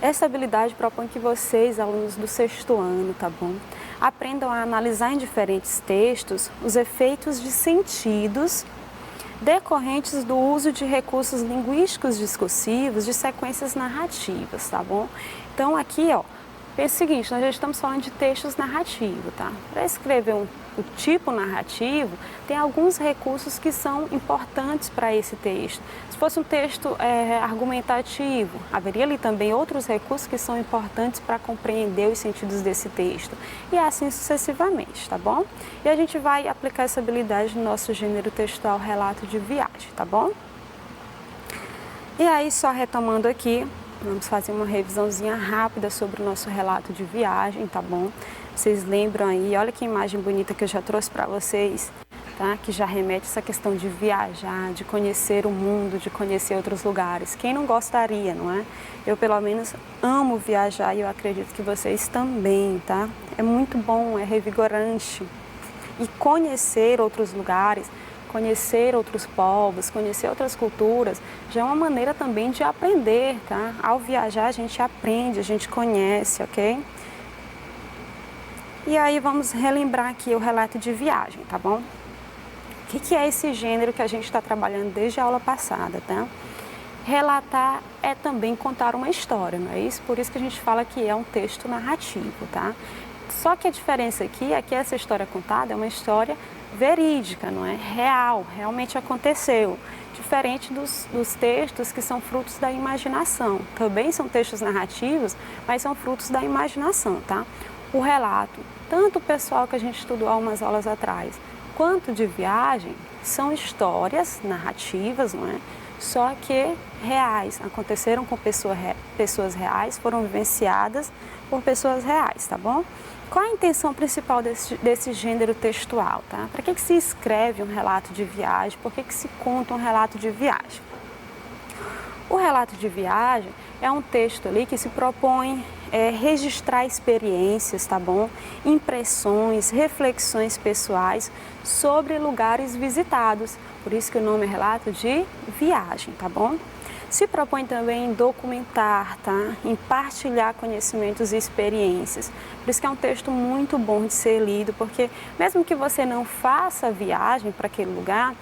Essa habilidade propõe que vocês, alunos do 6º ano, tá bom? Aprendam a analisar em diferentes textos os efeitos de sentidos decorrentes do uso de recursos linguísticos discursivos de sequências narrativas, tá bom? Então aqui, ó, pensa o seguinte, nós já estamos falando de textos narrativos, tá? Para escrever o tipo narrativo, tem alguns recursos que são importantes para esse texto. Se fosse um texto argumentativo, haveria ali também outros recursos que são importantes para compreender os sentidos desse texto. E assim sucessivamente, tá bom? E a gente vai aplicar essa habilidade no nosso gênero textual relato de viagem, tá bom? E aí, só retomando aqui, vamos fazer uma revisãozinha rápida sobre o nosso relato de viagem, tá bom? Vocês lembram aí, olha que imagem bonita que eu já trouxe para vocês, tá? Que já remete a essa questão de viajar, de conhecer o mundo, de conhecer outros lugares. Quem não gostaria, não é? Eu, pelo menos, amo viajar e eu acredito que vocês também, tá? É muito bom, é revigorante. E conhecer outros lugares, conhecer outros povos, conhecer outras culturas, já é uma maneira também de aprender, tá? Ao viajar a gente aprende, a gente conhece, ok? E aí vamos relembrar aqui o relato de viagem, tá bom? O que é esse gênero que a gente está trabalhando desde a aula passada, tá? Relatar é também contar uma história, não é isso? Por isso que a gente fala que é um texto narrativo, tá? Só que a diferença aqui é que essa história contada é uma história verídica, não é? Real, realmente aconteceu. Diferente dos textos que são frutos da imaginação. Também são textos narrativos, mas são frutos da imaginação, tá? O relato, tanto o pessoal que a gente estudou há umas aulas atrás, quanto de viagem são histórias narrativas, não é? Só que reais, aconteceram com pessoas reais, foram vivenciadas por pessoas reais, tá bom? Qual a intenção principal desse gênero textual, tá? Para que se escreve um relato de viagem? Por que se conta um relato de viagem? O relato de viagem é um texto ali que se propõe registrar experiências, tá bom? Impressões, reflexões pessoais sobre lugares visitados. Por isso que o nome é relato de viagem, tá bom? Se propõe também em documentar, tá? Em partilhar conhecimentos e experiências. Por isso que é um texto muito bom de ser lido, porque mesmo que você não faça a viagem para aquele lugar,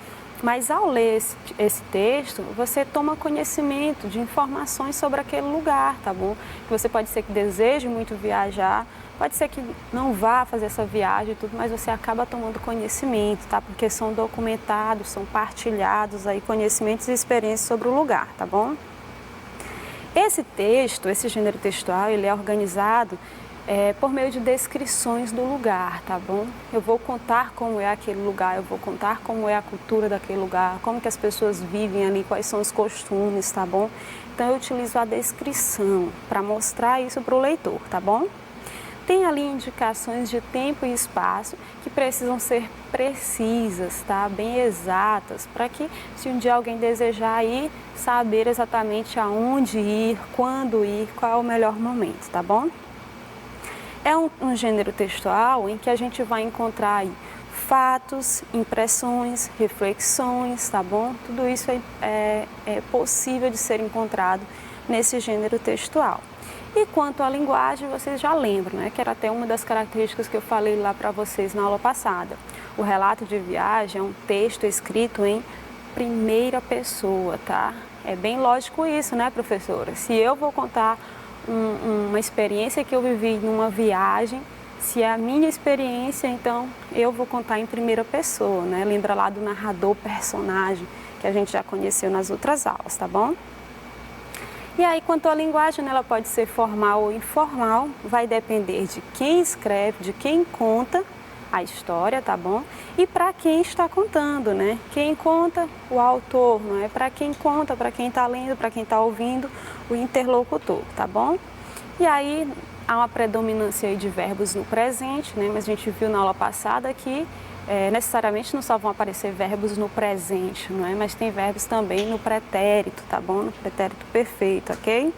mas ao ler esse texto, você toma conhecimento de informações sobre aquele lugar, tá bom? Que você pode ser que deseje muito viajar, pode ser que não vá fazer essa viagem e tudo, mas você acaba tomando conhecimento, tá? Porque são documentados, são partilhados aí conhecimentos e experiências sobre o lugar, tá bom? Esse texto, esse gênero textual, ele é organizado por meio de descrições do lugar, tá bom? Eu vou contar como é aquele lugar, eu vou contar como é a cultura daquele lugar, como que as pessoas vivem ali, quais são os costumes, tá bom? Então eu utilizo a descrição para mostrar isso para o leitor, tá bom? Tem ali indicações de tempo e espaço que precisam ser precisas, tá? Bem exatas, para que se um dia alguém desejar ir, saber exatamente aonde ir, quando ir, qual é o melhor momento, tá bom? É um gênero textual em que a gente vai encontrar aí fatos, impressões, reflexões, tá bom? Tudo isso é possível de ser encontrado nesse gênero textual. E quanto à linguagem, vocês já lembram, né? Que era até uma das características que eu falei lá para vocês na aula passada. O relato de viagem é um texto escrito em primeira pessoa, tá? É bem lógico isso, né, professora? Se eu vou contar uma experiência que eu vivi numa viagem, se é a minha experiência, então eu vou contar em primeira pessoa, né? Lembra lá do narrador personagem que a gente já conheceu nas outras aulas, tá bom? E aí, quanto à linguagem, ela pode ser formal ou informal, vai depender de quem escreve, de quem conta a história, tá bom? E para quem está contando, né? Quem conta, o autor, não é? Para quem conta, para quem está lendo, para quem está ouvindo, o interlocutor, tá bom? E aí há uma predominância aí de verbos no presente, né? Mas a gente viu na aula passada que necessariamente não só vão aparecer verbos no presente, não é? Mas tem verbos também no pretérito, tá bom? No pretérito perfeito, ok?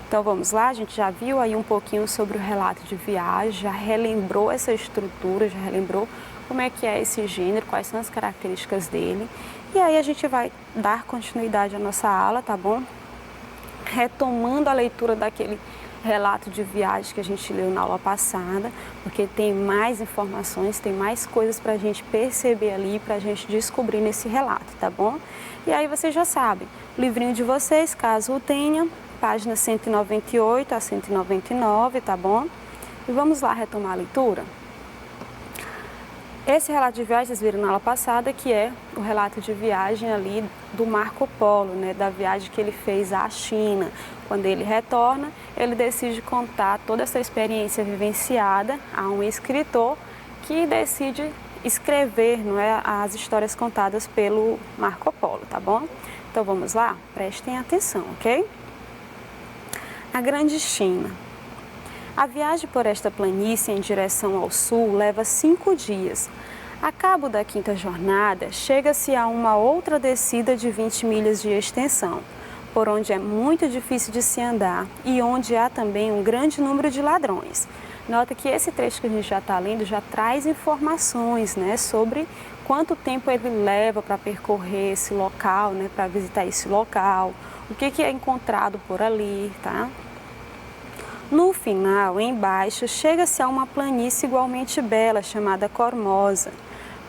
Então vamos lá, a gente já viu aí um pouquinho sobre o relato de viagem, já relembrou essa estrutura, já relembrou como é que é esse gênero, quais são as características dele. E aí a gente vai dar continuidade à nossa aula, tá bom? Retomando a leitura daquele relato de viagem que a gente leu na aula passada, porque tem mais informações, tem mais coisas para a gente perceber ali, para a gente descobrir nesse relato, tá bom? E aí vocês já sabem, o livrinho de vocês, caso o tenha, página 198 a 199, tá bom? E vamos lá retomar a leitura? Esse relato de viagem, vocês viram na aula passada, que é o relato de viagem ali do Marco Polo, né? Da viagem que ele fez à China. Quando ele retorna, ele decide contar toda essa experiência vivenciada a um escritor que decide escrever, não é, as histórias contadas pelo Marco Polo, tá bom? Então vamos lá? Prestem atenção, ok? A Grande China. A viagem por esta planície em direção ao sul leva 5 dias. A cabo da 5ª jornada, chega-se a uma outra descida de 20 milhas de extensão, por onde é muito difícil de se andar e onde há também um grande número de ladrões. Nota que esse trecho que a gente já está lendo já traz informações, né, sobre quanto tempo ele leva para percorrer esse local, né, para visitar esse local, o que é encontrado por ali, tá? No final, embaixo, chega-se a uma planície igualmente bela, chamada Cormosa.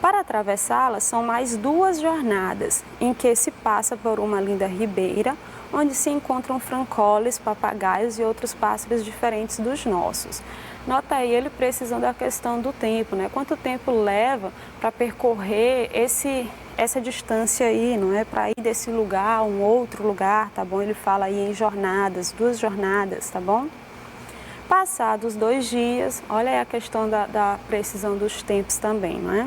Para atravessá-la, são mais 2 jornadas, em que se passa por uma linda ribeira, onde se encontram francoles, papagaios e outros pássaros diferentes dos nossos. Nota aí ele precisando da questão do tempo, né? Quanto tempo leva para percorrer essa distância aí, não é? Para ir desse lugar a um outro lugar, tá bom? Ele fala aí em jornadas, 2 jornadas, tá bom? Passados 2 dias, olha aí a questão da precisão dos tempos também, não é?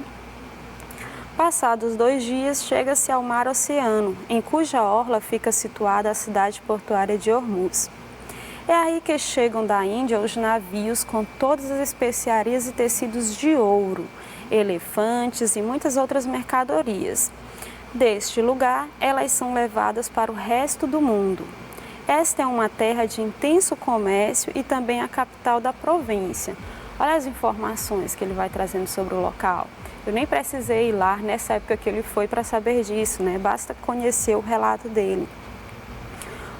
Passados 2 dias, chega-se ao Mar Oceano, em cuja orla fica situada a cidade portuária de Ormuz. É aí que chegam da Índia os navios com todas as especiarias e tecidos de ouro, elefantes e muitas outras mercadorias. Deste lugar, elas são levadas para o resto do mundo. Esta é uma terra de intenso comércio e também a capital da província. Olha as informações que ele vai trazendo sobre o local. Eu nem precisei ir lá nessa época que ele foi para saber disso, né? Basta conhecer o relato dele.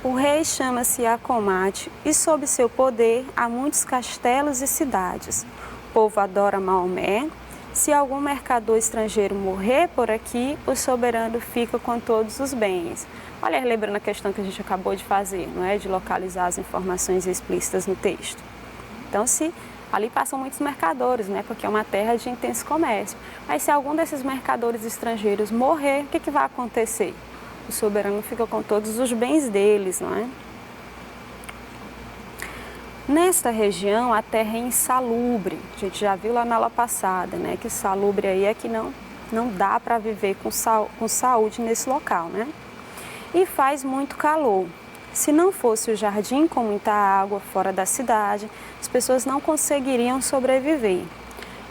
O rei chama-se Acomate e sob seu poder há muitos castelos e cidades. O povo adora Maomé. Se algum mercador estrangeiro morrer por aqui, o soberano fica com todos os bens. Olha, lembrando a questão que a gente acabou de fazer, não é? De localizar as informações explícitas no texto. Então, ali passam muitos mercadores, né? Porque é uma terra de intenso comércio. Mas se algum desses mercadores estrangeiros morrer, o que vai acontecer? O soberano fica com todos os bens deles, não é? Nesta região, a terra é insalubre. A gente já viu lá na aula passada, né? Que salubre aí é que não dá para viver com saúde nesse local, né? E faz muito calor. Se não fosse o jardim com muita água fora da cidade, as pessoas não conseguiriam sobreviver.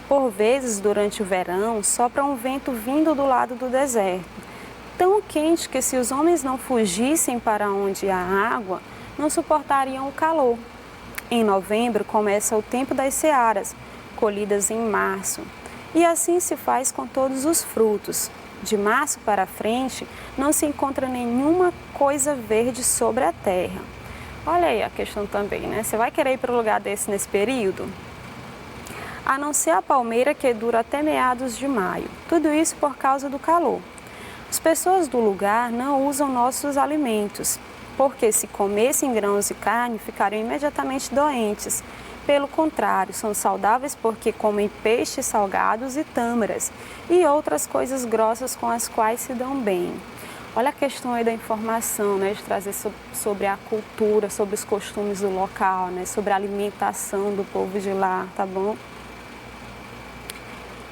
Por vezes, durante o verão, sopra um vento vindo do lado do deserto, tão quente que se os homens não fugissem para onde há água, não suportariam o calor. Em novembro começa o tempo das searas, colhidas em março, e assim se faz com todos os frutos. De março para frente, não se encontra nenhuma coisa verde sobre a terra. Olha aí a questão também, né? Você vai querer ir para um lugar desse nesse período? A não ser a palmeira, que dura até meados de maio. Tudo isso por causa do calor. As pessoas do lugar não usam nossos alimentos, porque se comessem grãos e carne, ficariam imediatamente doentes. Pelo contrário, são saudáveis porque comem peixes salgados e tâmaras e outras coisas grossas com as quais se dão bem. Olha a questão aí da informação, né, de trazer sobre a cultura, sobre os costumes do local, né, sobre a alimentação do povo de lá, tá bom?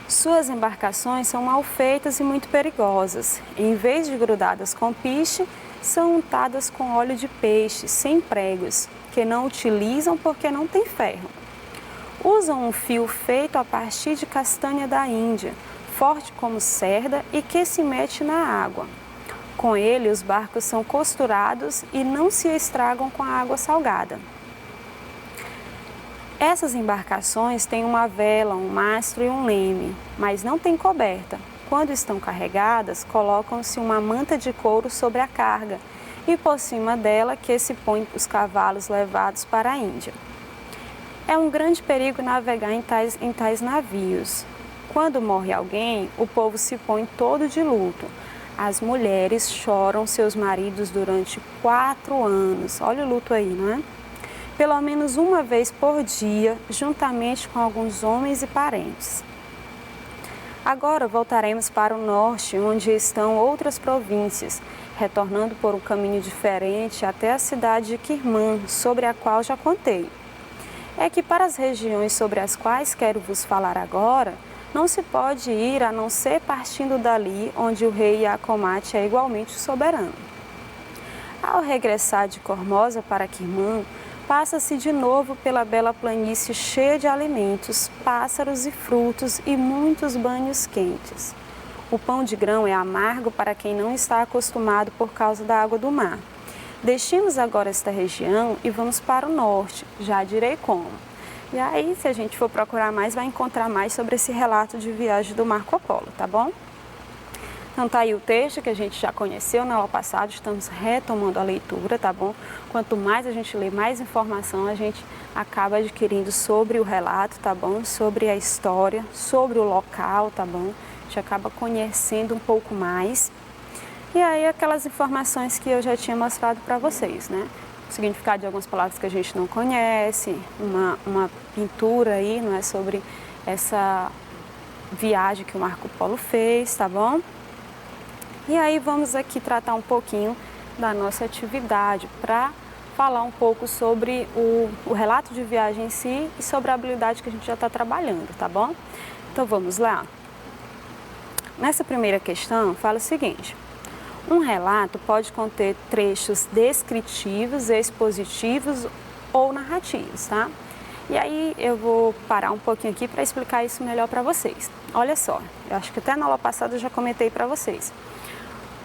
Suas embarcações são mal feitas e muito perigosas. Em vez de grudadas com piche, são untadas com óleo de peixe, sem pregos, que não utilizam porque não tem ferro. Usam um fio feito a partir de castanha da Índia, forte como cerda e que se mete na água. Com ele, os barcos são costurados e não se estragam com a água salgada. Essas embarcações têm uma vela, um mastro e um leme, mas não têm coberta. Quando estão carregadas, colocam-se uma manta de couro sobre a carga e por cima dela que se põe os cavalos levados para a Índia. É um grande perigo navegar em tais navios. Quando morre alguém, o povo se põe todo de luto. As mulheres choram seus maridos durante 4 anos. Olha o luto aí, não é? Pelo menos uma vez por dia, juntamente com alguns homens e parentes. Agora voltaremos para o norte, onde estão outras províncias, retornando por um caminho diferente até a cidade de Quirmã, sobre a qual já contei. É que para as regiões sobre as quais quero vos falar agora, não se pode ir a não ser partindo dali, onde o rei Acomate é igualmente soberano. Ao regressar de Cormosa para Quirmã, passa-se de novo pela bela planície cheia de alimentos, pássaros e frutos e muitos banhos quentes. O pão de grão é amargo para quem não está acostumado por causa da água do mar. Deixemos agora esta região e vamos para o norte, já direi como. E aí, se a gente for procurar mais, vai encontrar mais sobre esse relato de viagem do Marco Polo, tá bom? Então tá aí o texto que a gente já conheceu na aula passada, estamos retomando a leitura, tá bom? Quanto mais a gente lê, mais informação a gente acaba adquirindo sobre o relato, tá bom? Sobre a história, sobre o local, tá bom? A gente acaba conhecendo um pouco mais. E aí aquelas informações que eu já tinha mostrado para vocês, né? O significado de algumas palavras que a gente não conhece, uma pintura aí, não é? Sobre essa viagem que o Marco Polo fez, tá bom? E aí vamos aqui tratar um pouquinho da nossa atividade para falar um pouco sobre o relato de viagem em si e sobre a habilidade que a gente já está trabalhando, tá bom? Então vamos lá. nessa primeira questão, fala o seguinte: um relato pode conter trechos descritivos, expositivos ou narrativos, tá? E aí eu vou parar um pouquinho aqui para explicar isso melhor para vocês. Olha só, eu acho que até na aula passada eu já comentei para vocês.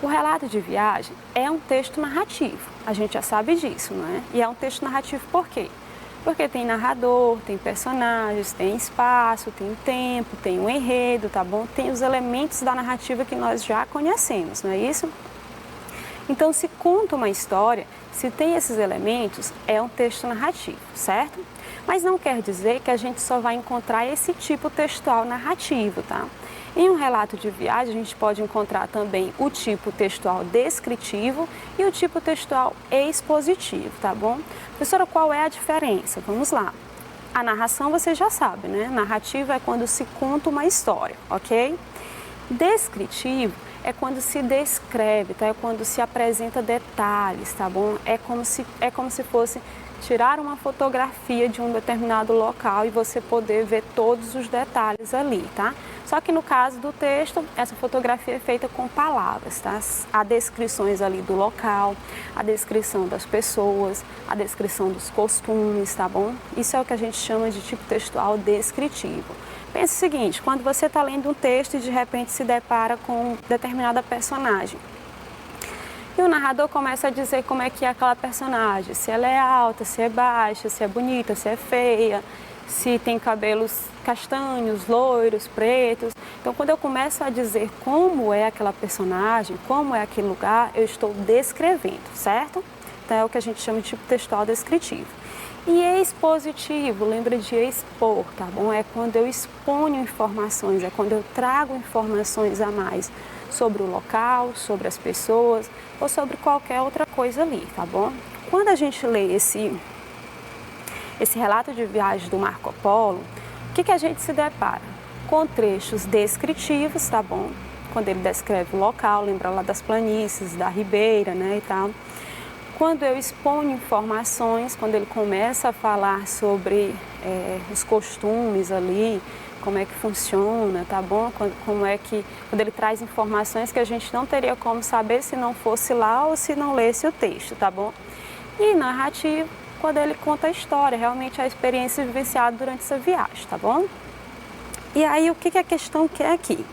O relato de viagem é um texto narrativo, a gente já sabe disso, não é? E é um texto narrativo por quê? Porque tem narrador, tem personagens, tem espaço, tem tempo, tem um enredo, tá bom? Tem os elementos da narrativa que nós já conhecemos, não é isso? Então, se conta uma história, se tem esses elementos, é um texto narrativo, certo? Mas não quer dizer que a gente só vai encontrar esse tipo textual narrativo, tá? Em um relato de viagem, a gente pode encontrar também o tipo textual descritivo e o tipo textual expositivo, tá bom? Professora, qual é a diferença? Vamos lá. A narração você já sabe, né? Narrativa é quando se conta uma história, ok? Descritivo é quando se descreve, tá? É quando se apresenta detalhes, tá bom? É como se fosse tirar uma fotografia de um determinado local e você poder ver todos os detalhes ali, tá? Só que no caso do texto, essa fotografia é feita com palavras, tá? Há descrições ali do local, a descrição das pessoas, a descrição dos costumes, tá bom? Isso é o que a gente chama de tipo textual descritivo. Pensa o seguinte, quando você está lendo um texto e de repente se depara com determinada personagem, e o narrador começa a dizer como é que é aquela personagem, se ela é alta, se é baixa, se é bonita, se é feia, se tem cabelos castanhos, loiros, pretos. Então, quando eu começo a dizer como é aquela personagem, como é aquele lugar, eu estou descrevendo, certo? Então, é o que a gente chama de tipo textual descritivo. E expositivo, lembra de expor, tá bom? É quando eu exponho informações, é quando eu trago informações a mais sobre o local, sobre as pessoas ou sobre qualquer outra coisa ali, tá bom? Quando a gente lê esse relato de viagem do Marco Polo, o que a gente se depara? Com trechos descritivos, tá bom? Quando ele descreve o local, lembra lá das planícies, da ribeira, né, e tal. Quando eu exponho informações, quando ele começa a falar sobre os costumes ali, como é que funciona, tá bom? Quando ele traz informações que a gente não teria como saber se não fosse lá ou se não lesse o texto, tá bom? E narrativo, quando ele conta a história, realmente a experiência vivenciada durante essa viagem, tá bom? E aí, o que a questão quer aqui?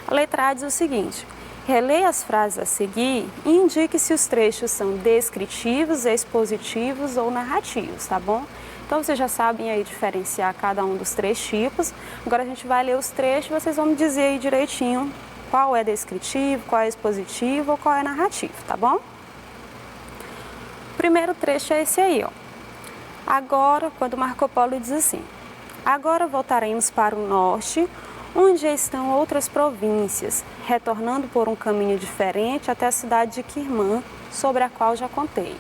A letra A diz o seguinte: releia as frases a seguir e indique se os trechos são descritivos, expositivos ou narrativos, tá bom? Então, vocês já sabem aí diferenciar cada um dos três tipos. Agora a gente vai ler os trechos e vocês vão me dizer aí direitinho qual é descritivo, qual é expositivo ou qual é narrativo, tá bom? O primeiro trecho é esse aí, ó. Agora, quando Marco Polo diz assim: agora voltaremos para o norte, onde estão outras províncias, retornando por um caminho diferente até a cidade de Quirmã, sobre a qual já contei.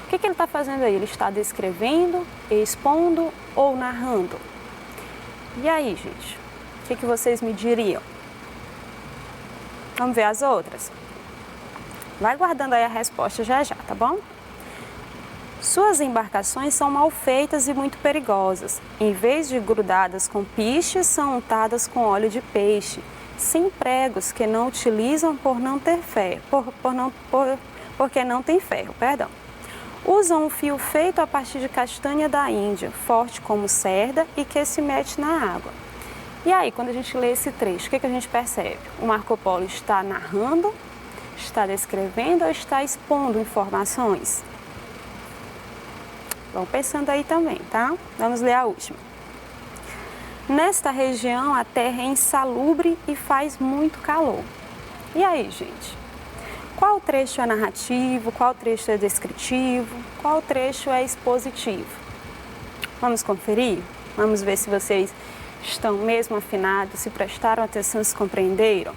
O que ele está fazendo aí? Ele está descrevendo, expondo ou narrando? E aí, gente? O que vocês me diriam? Vamos ver as outras? Vai guardando aí a resposta já, tá bom? Suas embarcações são mal feitas e muito perigosas. Em vez de grudadas com piches, são untadas com óleo de peixe, sem pregos que não utilizam por não ter ferro, porque não tem ferro, perdão. Usam um fio feito a partir de castanha da Índia, forte como cerda e que se mete na água. E aí, quando a gente lê esse trecho, o que a gente percebe? O Marco Polo está narrando, está descrevendo ou está expondo informações? Vão pensando aí também, tá? Vamos ler a última. Nesta região, a terra é insalubre e faz muito calor. E aí, gente? Qual trecho é narrativo, qual trecho é descritivo, qual trecho é expositivo? Vamos conferir? Vamos ver se vocês estão mesmo afinados, se prestaram atenção, se compreenderam?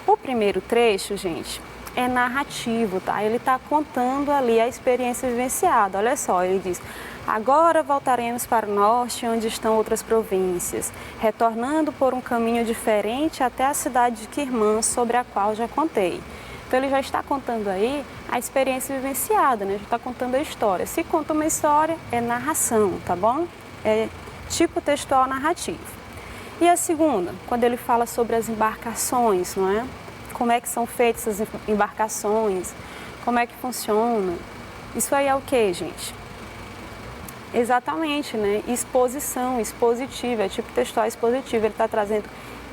O primeiro trecho, gente, é narrativo, tá? Ele está contando ali a experiência vivenciada. Olha só, ele diz: agora voltaremos para o norte, onde estão outras províncias, retornando por um caminho diferente até a cidade de Quirmã, sobre a qual já contei. Então, ele já está contando aí a experiência vivenciada, né? Já está contando a história. Se conta uma história, é narração, tá bom? É tipo textual narrativo. E a segunda, quando ele fala sobre as embarcações, não é? Como é que são feitas as embarcações, como é que funciona. Isso aí é o que, gente? Exatamente, né? Exposição, expositiva, é tipo textual expositivo. Ele está trazendo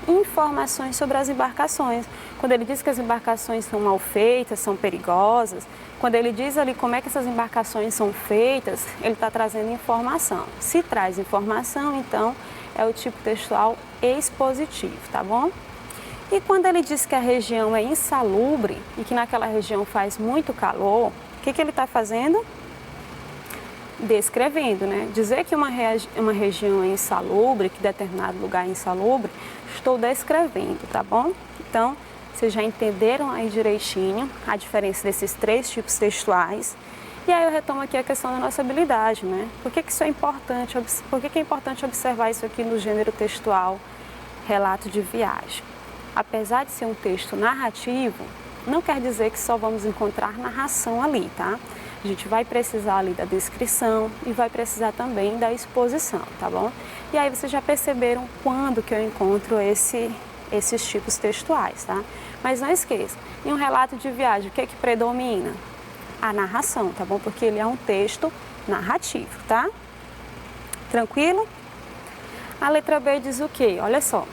informações sobre as embarcações. Quando ele diz que as embarcações são mal feitas, são perigosas, quando ele diz ali como é que essas embarcações são feitas, ele está trazendo informação. Se traz informação, então é o tipo textual expositivo, tá bom? E quando ele diz que a região é insalubre e que naquela região faz muito calor, o que ele está fazendo? Descrevendo, né? Dizer que uma região é insalubre, que determinado lugar é insalubre, estou descrevendo, tá bom? Então, vocês já entenderam aí direitinho a diferença desses três tipos textuais. E aí eu retomo aqui a questão da nossa habilidade, né? Por que isso é importante? Por que é importante observar isso aqui no gênero textual relato de viagem? Apesar de ser um texto narrativo, não quer dizer que só vamos encontrar narração ali, tá? A gente vai precisar ali da descrição e vai precisar também da exposição, tá bom? E aí vocês já perceberam quando que eu encontro esses tipos textuais, tá? Mas não esqueça, em um relato de viagem, o que é que predomina? A narração, tá bom? Porque ele é um texto narrativo, tá? Tranquilo? A letra B diz o quê? Olha só.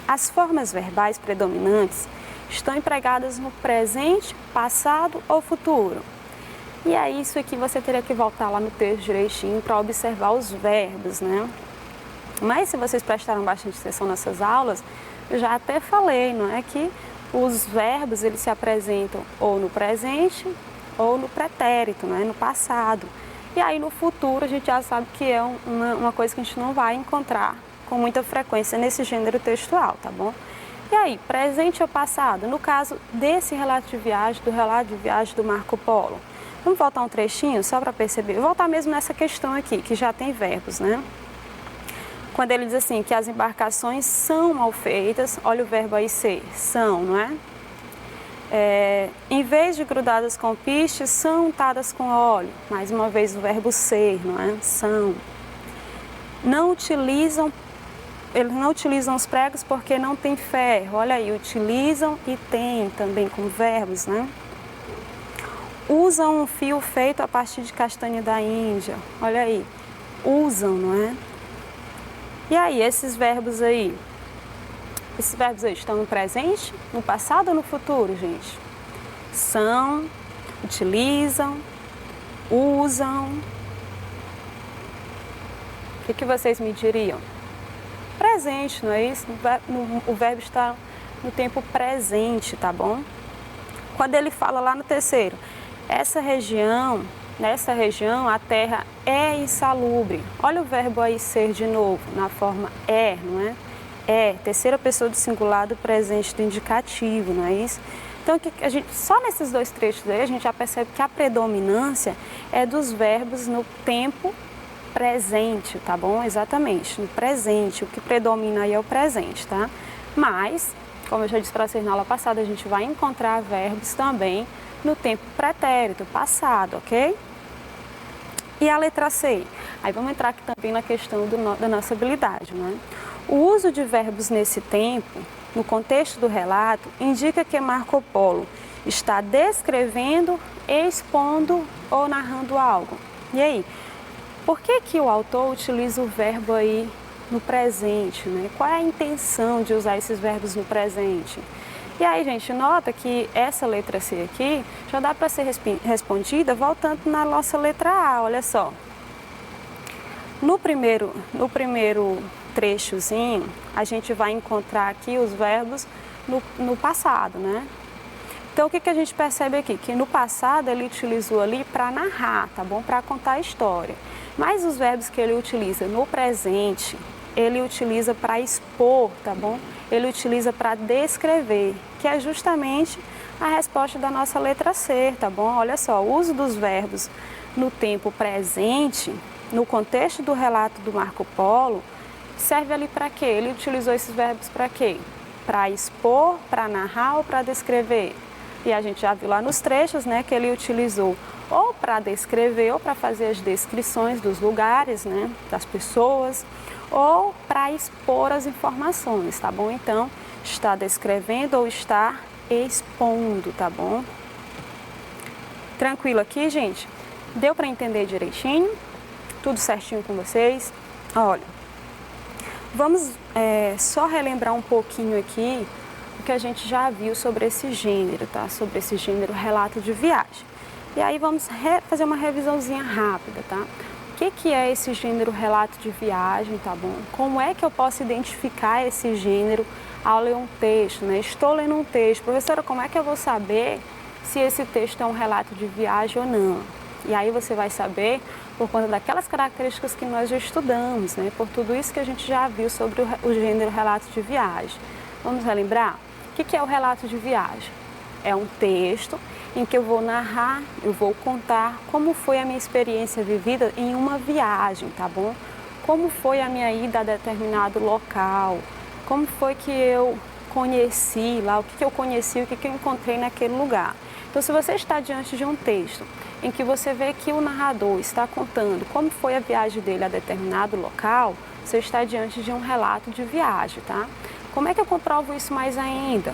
As formas verbais predominantes estão empregadas no presente, passado ou futuro. E aí isso aqui você teria que voltar lá no texto direitinho para observar os verbos, né? Mas se vocês prestaram bastante atenção nessas aulas, eu já até falei, não é, que os verbos eles se apresentam ou no presente ou no pretérito, né, no passado. E aí no futuro a gente já sabe que é uma coisa que a gente não vai encontrar com muita frequência nesse gênero textual, tá bom? E aí, presente ou passado? No caso desse relato de viagem, do relato de viagem do Marco Polo. Vamos voltar um trechinho só para perceber. Vou voltar mesmo nessa questão aqui, que já tem verbos, né? Quando ele diz assim, que as embarcações são mal feitas, olha o verbo aí ser, são, não é? Em vez de grudadas com pistes, são untadas com óleo. Mais uma vez o verbo ser, não é? São. Eles não utilizam os pregos porque não tem ferro. Olha aí, utilizam e tem também como verbos, né? Usam um fio feito a partir de castanha da Índia. Olha aí, usam, não é? E aí, esses verbos aí estão no presente, no passado ou no futuro, gente? São, utilizam, usam. O que vocês me diriam? Presente, não é isso? O verbo está no tempo presente, tá bom? Quando ele fala lá no terceiro, nessa região a terra é insalubre. Olha o verbo aí ser de novo, na forma é, não é? É, terceira pessoa do singular do presente do indicativo, não é isso? Então, só nesses dois trechos aí, a gente já percebe que a predominância é dos verbos no tempo presente, tá bom? Exatamente, no presente. O que predomina aí é o presente, tá? Mas, como eu já disse para vocês na aula passada, a gente vai encontrar verbos também no tempo pretérito, passado, ok? E a letra C? Aí vamos entrar aqui também na questão da nossa habilidade, né? O uso de verbos nesse tempo, no contexto do relato, indica que Marco Polo está descrevendo, expondo ou narrando algo. E aí? Por que o autor utiliza o verbo aí no presente, né? Qual é a intenção de usar esses verbos no presente? E aí, gente, nota que essa letra C aqui já dá para ser respondida voltando na nossa letra A, olha só. No primeiro trechozinho, a gente vai encontrar aqui os verbos no passado, né? Então, o que a gente percebe aqui? Que no passado ele utilizou ali para narrar, tá bom? Para contar a história. Mas os verbos que ele utiliza no presente, ele utiliza para expor, tá bom? Ele utiliza para descrever, que é justamente a resposta da nossa letra C, tá bom? Olha só, o uso dos verbos no tempo presente, no contexto do relato do Marco Polo, serve ali para quê? Ele utilizou esses verbos para quê? Para expor, para narrar ou para descrever? E a gente já viu lá nos trechos, né, que ele utilizou ou para descrever ou para fazer as descrições dos lugares, né, das pessoas, ou para expor as informações, tá bom? Então, está descrevendo ou está expondo, tá bom? Tranquilo aqui, gente? Deu para entender direitinho? Tudo certinho com vocês? Olha, vamos só relembrar um pouquinho aqui o que a gente já viu sobre esse gênero, tá? Sobre esse gênero relato de viagem. E aí vamos fazer uma revisãozinha rápida, tá? O que é esse gênero relato de viagem, tá bom? Como é que eu posso identificar esse gênero ao ler um texto, né? Estou lendo um texto. Professora, como é que eu vou saber se esse texto é um relato de viagem ou não? E aí você vai saber por conta daquelas características que nós já estudamos, né? Por tudo isso que a gente já viu sobre o gênero relato de viagem. Vamos relembrar? O que é o relato de viagem? É um texto em que eu vou narrar, eu vou contar como foi a minha experiência vivida em uma viagem, tá bom? Como foi a minha ida a determinado local, como foi que eu conheci lá, o que eu conheci, o que eu encontrei naquele lugar. Então, se você está diante de um texto em que você vê que o narrador está contando como foi a viagem dele a determinado local, você está diante de um relato de viagem, tá? Como é que eu comprovo isso mais ainda?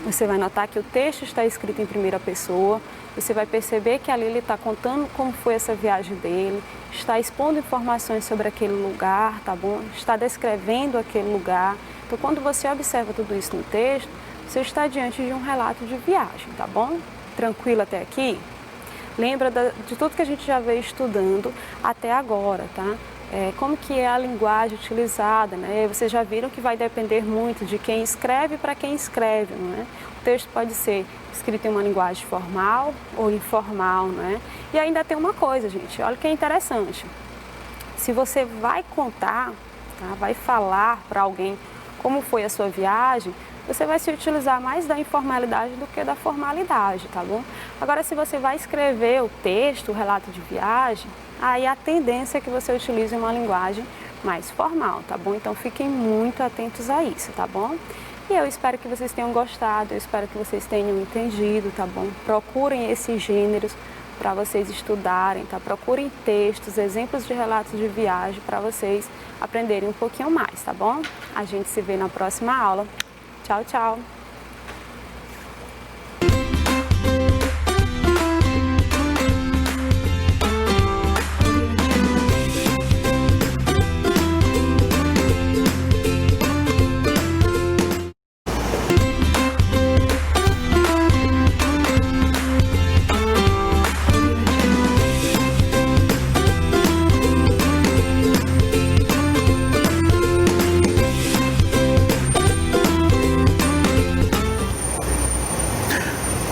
Você vai notar que o texto está escrito em primeira pessoa, você vai perceber que ali ele está contando como foi essa viagem dele, está expondo informações sobre aquele lugar, tá bom? Está descrevendo aquele lugar. Então, quando você observa tudo isso no texto, você está diante de um relato de viagem, tá bom? Tranquilo até aqui? Lembra de tudo que a gente já veio estudando até agora, tá? Como que é a linguagem utilizada, né? Vocês já viram que vai depender muito de quem escreve para quem escreve, não é? O texto pode ser escrito em uma linguagem formal ou informal, não é? E ainda tem uma coisa, gente, olha que é interessante. Se você vai contar, tá? Vai falar para alguém como foi a sua viagem, você vai se utilizar mais da informalidade do que da formalidade, tá bom? Agora, se você vai escrever o texto, o relato de viagem, aí a tendência é que você utilize uma linguagem mais formal, tá bom? Então, fiquem muito atentos a isso, tá bom? E eu espero que vocês tenham gostado, eu espero que vocês tenham entendido, tá bom? Procurem esses gêneros para vocês estudarem, tá? Procurem textos, exemplos de relatos de viagem para vocês aprenderem um pouquinho mais, tá bom? A gente se vê na próxima aula. Tchau, tchau!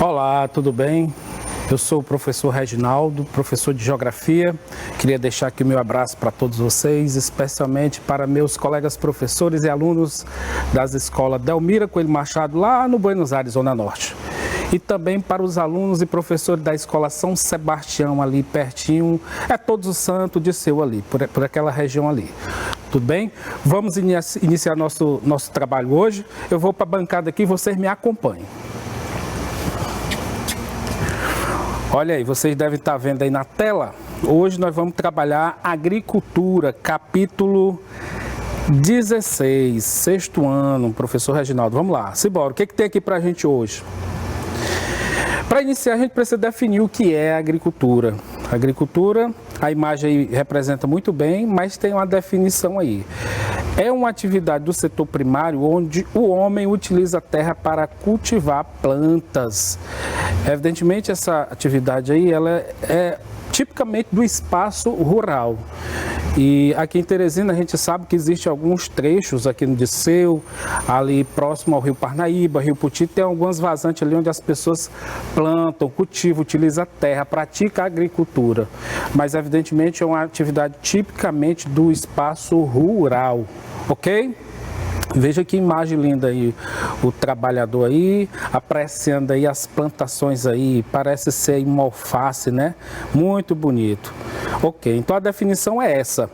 Olá, tudo bem? Eu sou o professor Reginaldo, professor de Geografia. Queria deixar aqui o meu abraço para todos vocês, especialmente para meus colegas professores e alunos das escolas Delmira Coelho Machado, lá no Buenos Aires, Zona Norte. E também para os alunos e professores da escola São Sebastião, ali pertinho, Todos os Santos de Seu ali, por aquela região ali. Tudo bem? Vamos iniciar nosso trabalho hoje. Eu vou para a bancada aqui e vocês me acompanhem. Olha aí, vocês devem estar vendo aí na tela. Hoje nós vamos trabalhar agricultura, capítulo 16, sexto ano, professor Reginaldo. Vamos lá, simbora. O que tem aqui pra gente hoje? Para iniciar, a gente precisa definir o que é agricultura. Agricultura, a imagem aí representa muito bem, mas tem uma definição aí. É uma atividade do setor primário onde o homem utiliza a terra para cultivar plantas. Evidentemente, essa atividade aí, ela é tipicamente do espaço rural. E aqui em Teresina a gente sabe que existem alguns trechos aqui no Disseu, ali próximo ao Rio Parnaíba, Rio Puti, tem algumas vazantes ali onde as pessoas plantam, cultivam, utilizam a terra, praticam a agricultura. Mas evidentemente é uma atividade tipicamente do espaço rural, ok? Veja que imagem linda aí, o trabalhador aí, apreciando aí as plantações aí, parece ser uma alface, né? Muito bonito. Ok, então a definição é essa.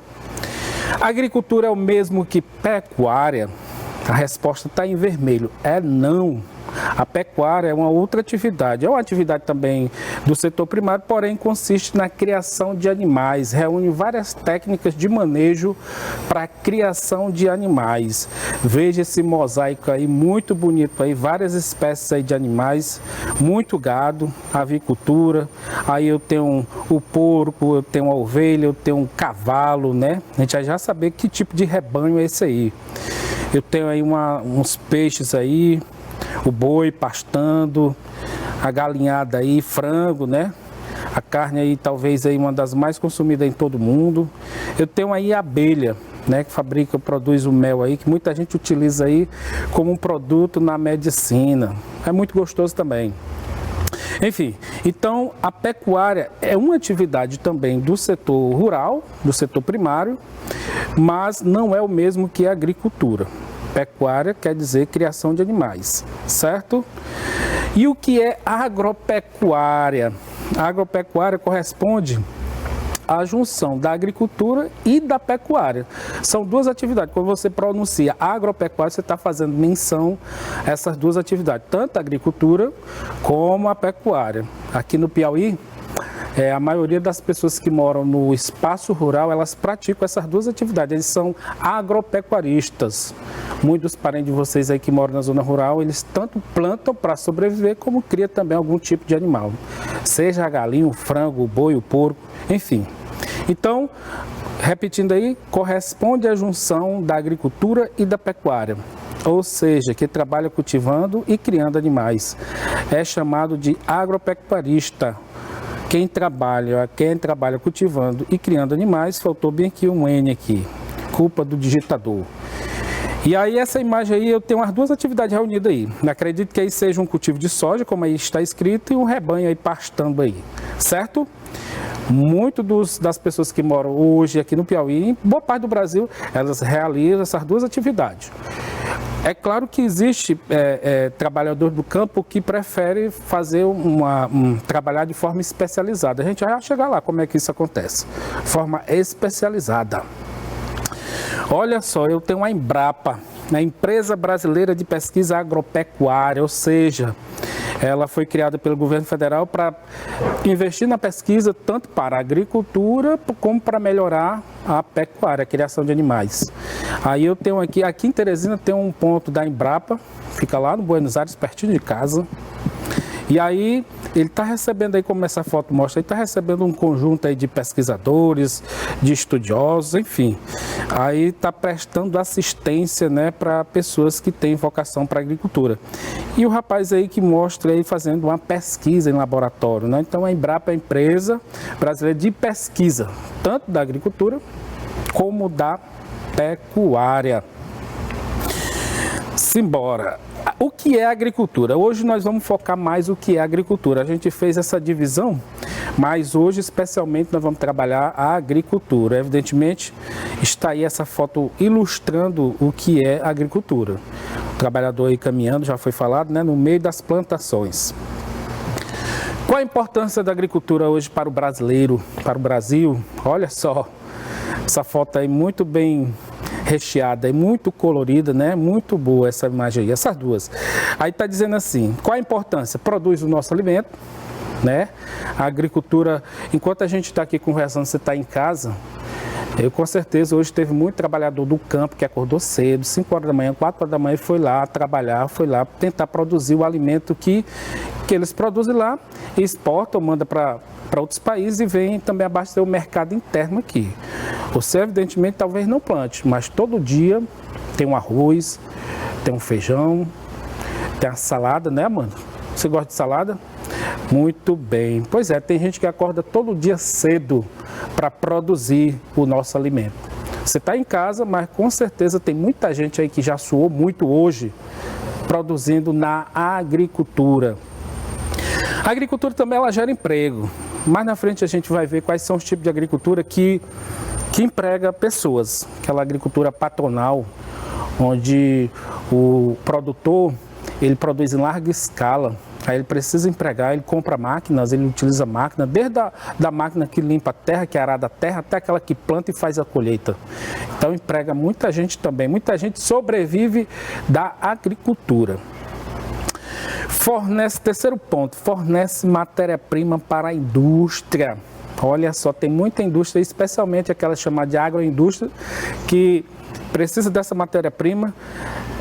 Agricultura é o mesmo que pecuária? A resposta está em vermelho, é não. A pecuária é uma outra atividade, é uma atividade também do setor primário, porém consiste na criação de animais, reúne várias técnicas de manejo para a criação de animais. Veja esse mosaico aí, muito bonito aí, várias espécies aí de animais, muito gado, avicultura, aí eu tenho o porco, eu tenho a ovelha, eu tenho um cavalo, né? A gente já saber que tipo de rebanho é esse aí. Eu tenho aí uns peixes aí, o boi pastando, a galinhada aí, frango, né? A carne aí talvez aí uma das mais consumidas em todo mundo. Eu tenho aí a abelha, né, que produz o mel aí, que muita gente utiliza aí como um produto na medicina. É muito gostoso também. Enfim, então a pecuária é uma atividade também do setor rural, do setor primário, mas não é o mesmo que a agricultura. Pecuária quer dizer criação de animais, certo? E o que é agropecuária? A agropecuária corresponde à junção da agricultura e da pecuária. São duas atividades. Quando você pronuncia agropecuária, você está fazendo menção a essas duas atividades, tanto a agricultura como a pecuária. Aqui no Piauí, a maioria das pessoas que moram no espaço rural, elas praticam essas duas atividades, eles são agropecuaristas. Muitos parentes de vocês aí que moram na zona rural, eles tanto plantam para sobreviver, como criam também algum tipo de animal. Seja a galinha, o frango, o boi, o porco, enfim. Então, repetindo aí, corresponde à junção da agricultura e da pecuária. Ou seja, que trabalha cultivando e criando animais. É chamado de agropecuarista. Quem trabalha cultivando e criando animais, faltou bem aqui um N aqui, culpa do digitador. E aí essa imagem aí, eu tenho as duas atividades reunidas aí. Acredito que aí seja um cultivo de soja, como aí está escrito, e um rebanho aí pastando aí, certo? Muitas das pessoas que moram hoje aqui no Piauí, em boa parte do Brasil, elas realizam essas duas atividades. É claro que existe trabalhador do campo que prefere fazer trabalhar de forma especializada. A gente vai chegar lá como é que isso acontece. Forma especializada. Olha só, eu tenho a Embrapa, a Empresa Brasileira de Pesquisa Agropecuária, ou seja, ela foi criada pelo governo federal para investir na pesquisa tanto para a agricultura como para melhorar a pecuária, a criação de animais. Aí eu tenho aqui em Teresina tem um ponto da Embrapa, fica lá no Buenos Aires, pertinho de casa. E aí ele está recebendo aí, como essa foto mostra, ele está recebendo um conjunto aí de pesquisadores, de estudiosos, enfim. Aí está prestando assistência, né, para pessoas que têm vocação para a agricultura. E o rapaz aí que mostra aí fazendo uma pesquisa em laboratório, né? Então a Embrapa é a Empresa Brasileira de Pesquisa, tanto da agricultura como da pecuária. Simbora. O que é agricultura? Hoje nós vamos focar mais o que é agricultura. A gente fez essa divisão, mas hoje especialmente nós vamos trabalhar a agricultura. Evidentemente está aí essa foto ilustrando o que é agricultura. O trabalhador aí caminhando, já foi falado, né, no meio das plantações. Qual a importância da agricultura hoje para o brasileiro, para o Brasil? Olha só, essa foto aí muito bem recheada e muito colorida, né? Muito boa essa imagem aí, essas duas. Aí está dizendo assim, qual a importância? Produz o nosso alimento, né? A agricultura, enquanto a gente está aqui conversando, você está em casa, eu com certeza hoje teve muito trabalhador do campo que acordou cedo, 5 horas da manhã, 4 horas da manhã, foi lá trabalhar, foi lá tentar produzir o alimento que eles produzem lá, exportam, mandam para outros países e vem também abastecer o mercado interno aqui. Você evidentemente talvez não plante, mas todo dia tem um arroz, tem um feijão, tem a salada, né, mano? Você gosta de salada? Muito bem. Pois é, tem gente que acorda todo dia cedo para produzir o nosso alimento. Você está em casa, mas com certeza tem muita gente aí que já suou muito hoje produzindo na agricultura. A agricultura também ela gera emprego. Mais na frente a gente vai ver quais são os tipos de agricultura que emprega pessoas. Aquela agricultura patronal, onde o produtor ele produz em larga escala. Aí ele precisa empregar, ele compra máquinas, ele utiliza máquina, desde da máquina que limpa a terra, que arada a terra, até aquela que planta e faz a colheita. Então emprega muita gente também, muita gente sobrevive da agricultura. Terceiro ponto, fornece matéria-prima para a indústria. Olha só, tem muita indústria, especialmente aquela chamada de agroindústria, que precisa dessa matéria-prima.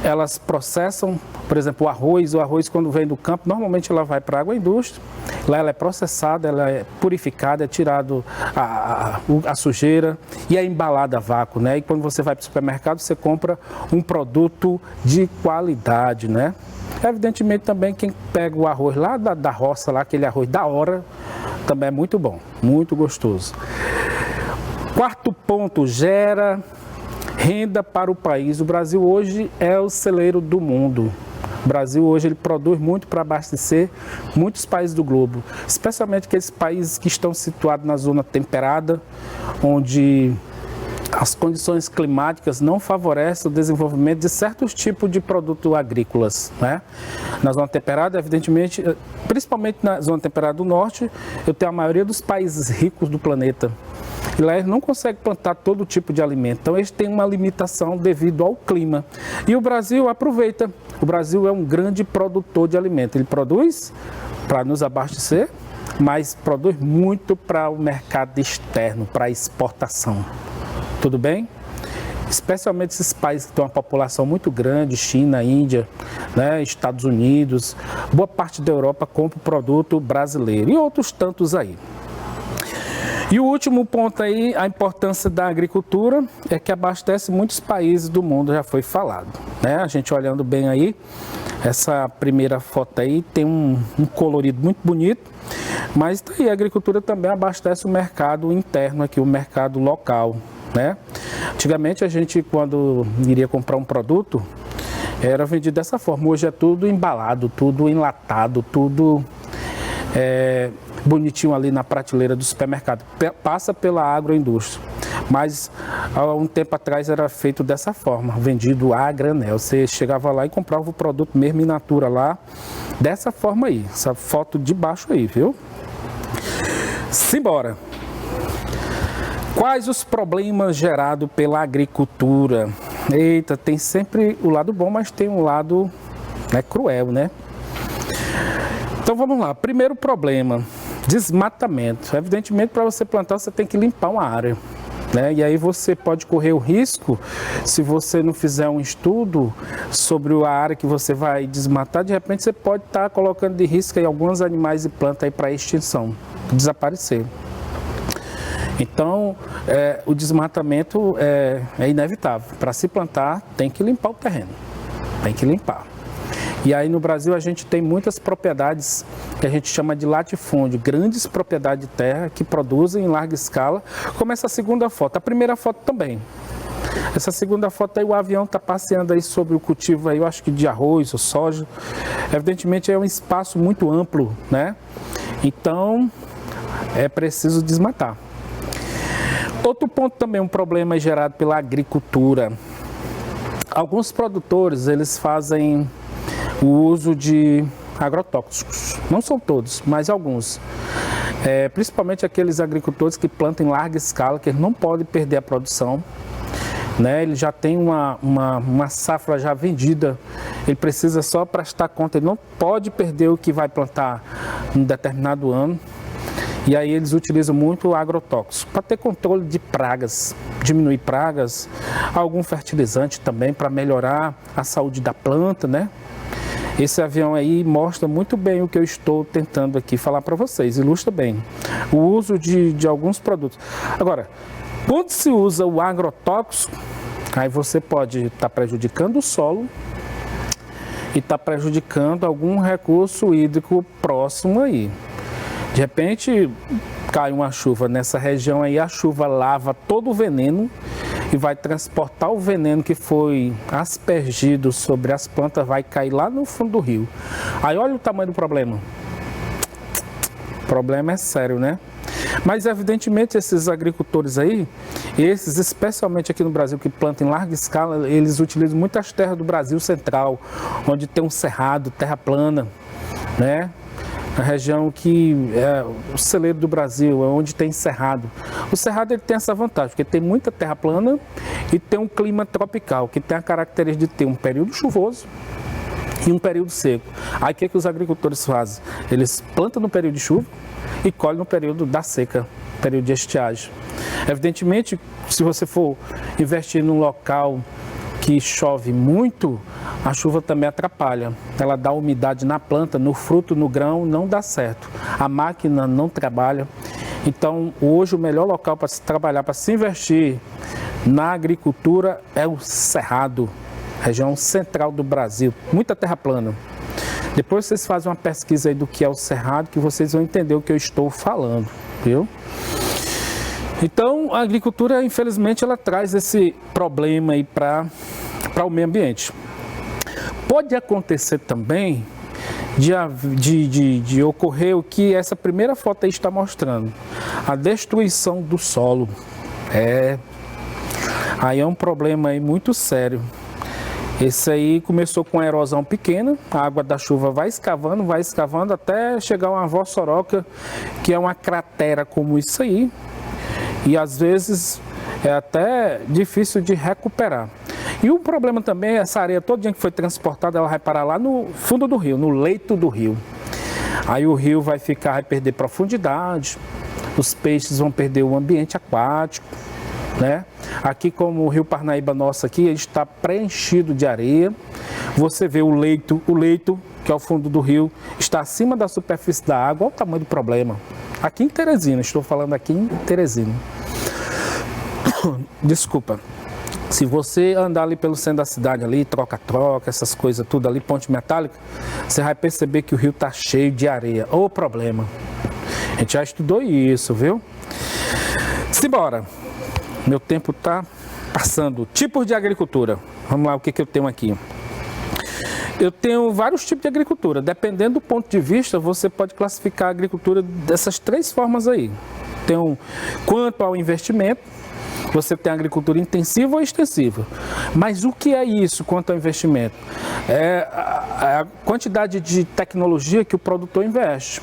Elas processam, por exemplo, o arroz quando vem do campo, normalmente ela vai para a agroindústria, lá ela é processada, ela é purificada, é tirado a sujeira e é embalada a vácuo, né? E quando você vai para o supermercado, você compra um produto de qualidade, né? Evidentemente também quem pega o arroz lá da roça, lá, aquele arroz da hora, também é muito bom, muito gostoso. Quarto ponto, gera renda para o país. O Brasil hoje é o celeiro do mundo. O Brasil hoje ele produz muito para abastecer muitos países do globo, especialmente aqueles países que estão situados na zona temperada, onde as condições climáticas não favorecem o desenvolvimento de certos tipos de produtos agrícolas, né? Na zona temperada, evidentemente, principalmente na zona temperada do norte, eu tenho a maioria dos países ricos do planeta. E lá eles não conseguem plantar todo tipo de alimento, então eles têm uma limitação devido ao clima. E o Brasil aproveita. O Brasil é um grande produtor de alimento. Ele produz para nos abastecer, mas produz muito para o mercado externo, para a exportação. Tudo bem? Especialmente esses países que têm uma população muito grande, China, Índia, né, Estados Unidos, boa parte da Europa compra o produto brasileiro e outros tantos aí. E o último ponto aí, a importância da agricultura é que abastece muitos países do mundo, já foi falado, né? A gente olhando bem aí, essa primeira foto aí tem um colorido muito bonito, mas aí a agricultura também abastece o mercado interno aqui, o mercado local, né? Antigamente a gente, quando iria comprar um produto, era vendido dessa forma. Hoje é tudo embalado, tudo enlatado, tudo bonitinho ali na prateleira do supermercado. Passa pela agroindústria. Mas há um tempo atrás era feito dessa forma, vendido a granel. Você chegava lá e comprava o produto mesmo in natura lá, dessa forma aí. Essa foto de baixo aí, viu? Simbora! Quais os problemas gerados pela agricultura? Eita, tem sempre o lado bom, mas tem um lado cruel, né? Então vamos lá. Primeiro problema, desmatamento. Evidentemente, para você plantar, você tem que limpar uma área, né? E aí você pode correr o risco, se você não fizer um estudo sobre a área que você vai desmatar, de repente você pode estar colocando de risco aí alguns animais e plantas aí para extinção, desaparecer. Então, o desmatamento é inevitável. Para se plantar, tem que limpar o terreno, tem que limpar. E aí no Brasil a gente tem muitas propriedades que a gente chama de latifúndio, grandes propriedades de terra que produzem em larga escala, como essa segunda foto. A primeira foto também. Essa segunda foto aí, o avião está passeando aí sobre o cultivo aí, eu acho que de arroz ou soja. Evidentemente é um espaço muito amplo, né? Então, é preciso desmatar. Outro ponto também, um problema gerado pela agricultura. Alguns produtores, eles fazem o uso de agrotóxicos. Não são todos, mas alguns. Principalmente aqueles agricultores que plantam em larga escala, que eles não podem perder a produção, né? Ele já tem uma safra já vendida, ele precisa só prestar conta, ele não pode perder o que vai plantar em determinado ano. E aí eles utilizam muito o agrotóxico para ter controle de pragas, diminuir pragas, algum fertilizante também para melhorar a saúde da planta, né? Esse avião aí mostra muito bem o que eu estou tentando aqui falar para vocês, ilustra bem o uso de alguns produtos. Agora, quando se usa o agrotóxico, aí você pode estar prejudicando o solo e estar prejudicando algum recurso hídrico próximo aí. De repente, cai uma chuva nessa região aí, a chuva lava todo o veneno e vai transportar o veneno que foi aspergido sobre as plantas, vai cair lá no fundo do rio. Aí olha o tamanho do problema. O problema é sério, né? Mas evidentemente esses agricultores aí, esses especialmente aqui no Brasil que plantam em larga escala, eles utilizam muitas terras do Brasil central, onde tem um cerrado, terra plana, né? A região que é o celeiro do Brasil, é onde tem cerrado. O cerrado ele tem essa vantagem, porque tem muita terra plana e tem um clima tropical, que tem a característica de ter um período chuvoso e um período seco. Aí o que os agricultores fazem? Eles plantam no período de chuva e colhem no período da seca, período de estiagem. Evidentemente, se você for investir num local que chove muito, a chuva também atrapalha. Ela dá umidade na planta, no fruto, no grão, não dá certo. A máquina não trabalha. Então, hoje o melhor local para se trabalhar, para se investir na agricultura é o Cerrado, região central do Brasil, muita terra plana. Depois vocês fazem uma pesquisa aí do que é o Cerrado, que vocês vão entender o que eu estou falando, viu? Então, a agricultura, infelizmente, ela traz esse problema aí para o meio ambiente. Pode acontecer também de ocorrer o que essa primeira foto aí está mostrando, a destruição do solo. Aí é um problema aí muito sério. Esse aí começou com a erosão pequena, a água da chuva vai escavando até chegar uma vossoroca, que é uma cratera como isso aí. E às vezes é até difícil de recuperar. E o problema também é essa areia toda que foi transportada, ela vai parar lá no fundo do rio, no leito do rio. Aí o rio vai perder profundidade, os peixes vão perder o ambiente aquático, né? Aqui, como o rio Parnaíba nosso aqui, ele está preenchido de areia. Você vê o leito, que é o fundo do rio, está acima da superfície da água. Olha o tamanho do problema. Aqui em Teresina, estou falando aqui em Teresina. Desculpa. Se você andar ali pelo centro da cidade, ali, troca-troca, essas coisas tudo ali, ponte metálica, você vai perceber que o rio está cheio de areia. Ô problema. A gente já estudou isso, viu? Simbora. Meu tempo está passando. Tipos de agricultura. Vamos lá, o que eu tenho aqui? Eu tenho vários tipos de agricultura. Dependendo do ponto de vista, você pode classificar a agricultura dessas três formas aí. Quanto ao investimento, você tem agricultura intensiva ou extensiva. Mas o que é isso quanto ao investimento? É a quantidade de tecnologia que o produtor investe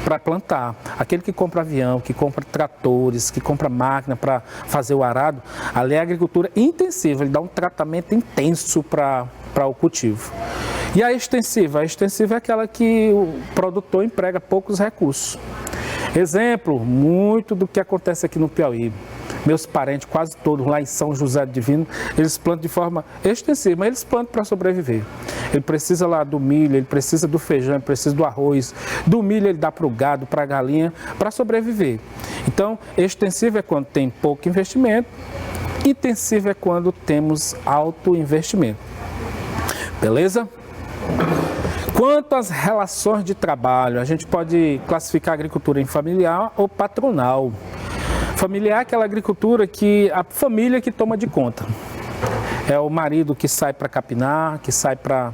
para plantar. Aquele que compra avião, que compra tratores, que compra máquina para fazer o arado, ali é agricultura intensiva, ele dá um tratamento intenso para o cultivo. E a extensiva? A extensiva é aquela que o produtor emprega poucos recursos. Exemplo, muito do que acontece aqui no Piauí. Meus parentes, quase todos lá em São José do Divino, eles plantam de forma extensiva, mas eles plantam para sobreviver. Ele precisa lá do milho, ele precisa do feijão, ele precisa do arroz. Do milho ele dá para o gado, para a galinha, para sobreviver. Então, extensivo é quando tem pouco investimento, intensivo é quando temos alto investimento. Beleza? Quanto às relações de trabalho, a gente pode classificar a agricultura em familiar ou patronal. Familiar é aquela agricultura que a família que toma de conta. É o marido que sai para capinar, que sai para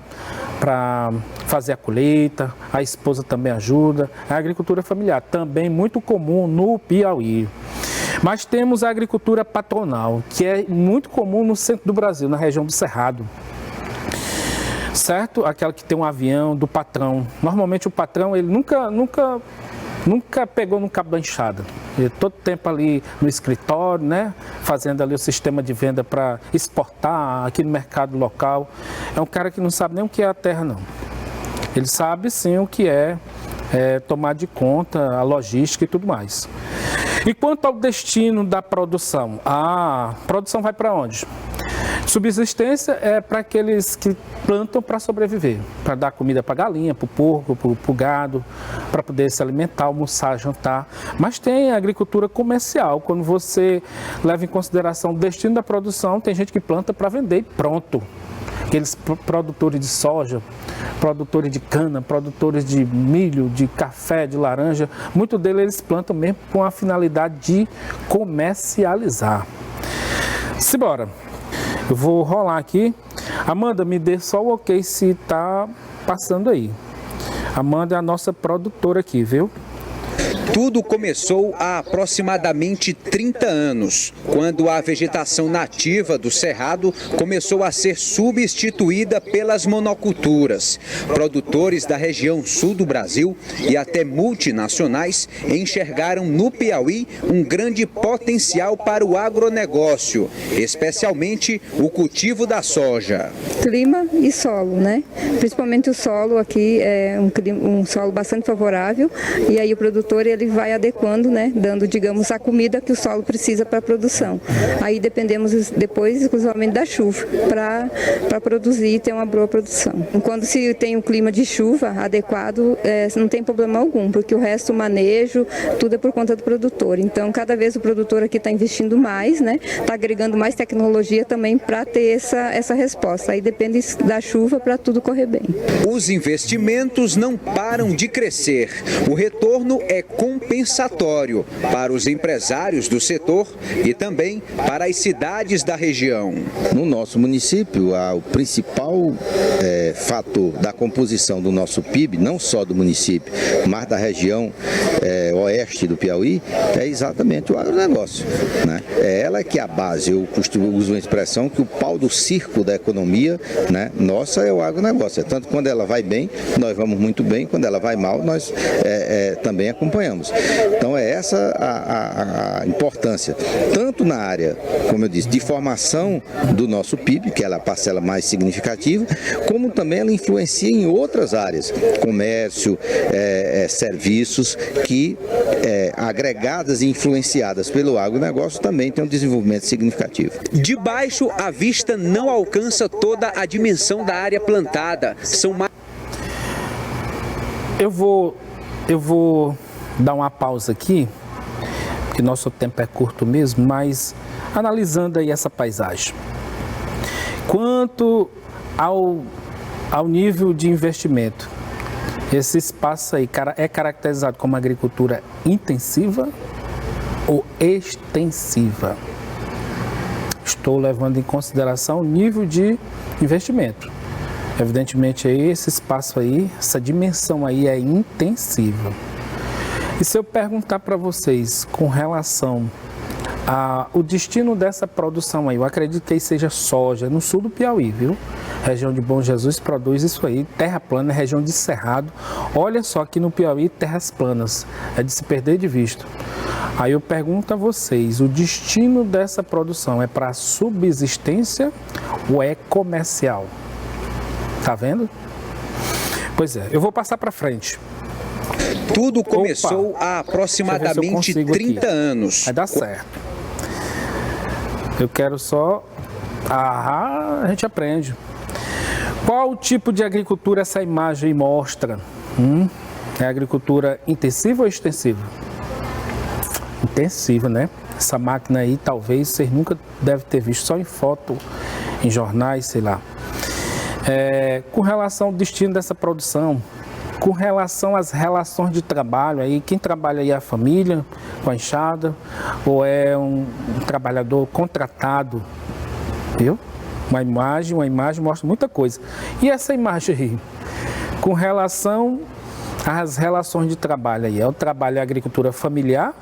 fazer a colheita, a esposa também ajuda. É a agricultura familiar, também muito comum no Piauí. Mas temos a agricultura patronal, que é muito comum no centro do Brasil, na região do Cerrado. Certo? Aquela que tem um avião do patrão. Normalmente o patrão, ele nunca pegou no cabo da enxada. Ele todo tempo ali no escritório, né? Fazendo ali o sistema de venda para exportar aqui no mercado local. É um cara que não sabe nem o que é a terra, não. Ele sabe sim o que é tomar de conta a logística e tudo mais. E quanto ao destino da produção? A produção vai para onde? Subsistência é para aqueles que plantam para sobreviver, para dar comida para a galinha, para o porco, para o gado, para poder se alimentar, almoçar, jantar. Mas tem a agricultura comercial, quando você leva em consideração o destino da produção, tem gente que planta para vender e pronto. Aqueles produtores de soja, produtores de cana, produtores de milho, de café, de laranja, muitos deles eles plantam mesmo com a finalidade de comercializar. Simbora! Eu vou rolar aqui. Amanda, me dê só o ok se está passando aí. Amanda é a nossa produtora aqui, viu? Tudo começou há aproximadamente 30 anos, quando a vegetação nativa do Cerrado começou a ser substituída pelas monoculturas. Produtores da região sul do Brasil e até multinacionais enxergaram no Piauí um grande potencial para o agronegócio, especialmente o cultivo da soja. Clima e solo, né? Principalmente o solo aqui é um solo bastante favorável e aí o produtor ele vai adequando, né? Dando, digamos, a comida que o solo precisa para a produção. Aí dependemos depois exclusivamente da chuva para produzir e ter uma boa produção. Quando se tem um clima de chuva adequado, não tem problema algum, porque o resto, o manejo, tudo é por conta do produtor. Então, cada vez o produtor aqui está investindo mais, né? Está agregando mais tecnologia também para ter essa resposta. Aí depende da chuva para tudo correr bem. Os investimentos não param de crescer. O retorno é compensatório para os empresários do setor e também para as cidades da região. No nosso município, o principal fator da composição do nosso PIB, não só do município, mas da região oeste do Piauí, é exatamente o agronegócio, né? É ela que é a base. Eu costumo usar uma expressão que o pau do circo da economia, né, nossa, é o agronegócio. Tanto quando ela vai bem, nós vamos muito bem, quando ela vai mal, nós também acompanhamos. Então é essa a importância, tanto na área, como eu disse, de formação do nosso PIB, que é a parcela mais significativa, como também ela influencia em outras áreas, comércio, serviços, que agregadas e influenciadas pelo agronegócio também tem um desenvolvimento significativo. De baixo, a vista não alcança toda a dimensão da área plantada. São mais... Eu vou dar uma pausa aqui, porque nosso tempo é curto mesmo, mas analisando aí essa paisagem. Quanto ao nível de investimento, esse espaço aí é caracterizado como agricultura intensiva ou extensiva? Estou levando em consideração o nível de investimento. Evidentemente aí esse espaço aí, essa dimensão aí é intensiva. E se eu perguntar para vocês com relação o destino dessa produção aí, eu acredito que aí seja soja, no sul do Piauí, viu? Região de Bom Jesus produz isso aí, terra plana, região de Cerrado. Olha só, aqui no Piauí, terras planas, é de se perder de vista. Aí eu pergunto a vocês, o destino dessa produção é para subsistência ou é comercial? Tá vendo? Pois é, eu vou passar para frente. Tudo começou há aproximadamente 30 anos. Vai dar certo. Eu quero só... a gente aprende. Qual o tipo de agricultura essa imagem mostra? É agricultura intensiva ou extensiva? Intensiva, né? Essa máquina aí, talvez, vocês nunca devem ter visto, só em foto, em jornais, sei lá. Com relação ao destino dessa produção, com relação às relações de trabalho, aí quem trabalha aí é a família, com a enxada, ou é um trabalhador contratado, viu? Uma imagem mostra muita coisa. E essa imagem aí, com relação às relações de trabalho aí, é o trabalho, é a agricultura familiar?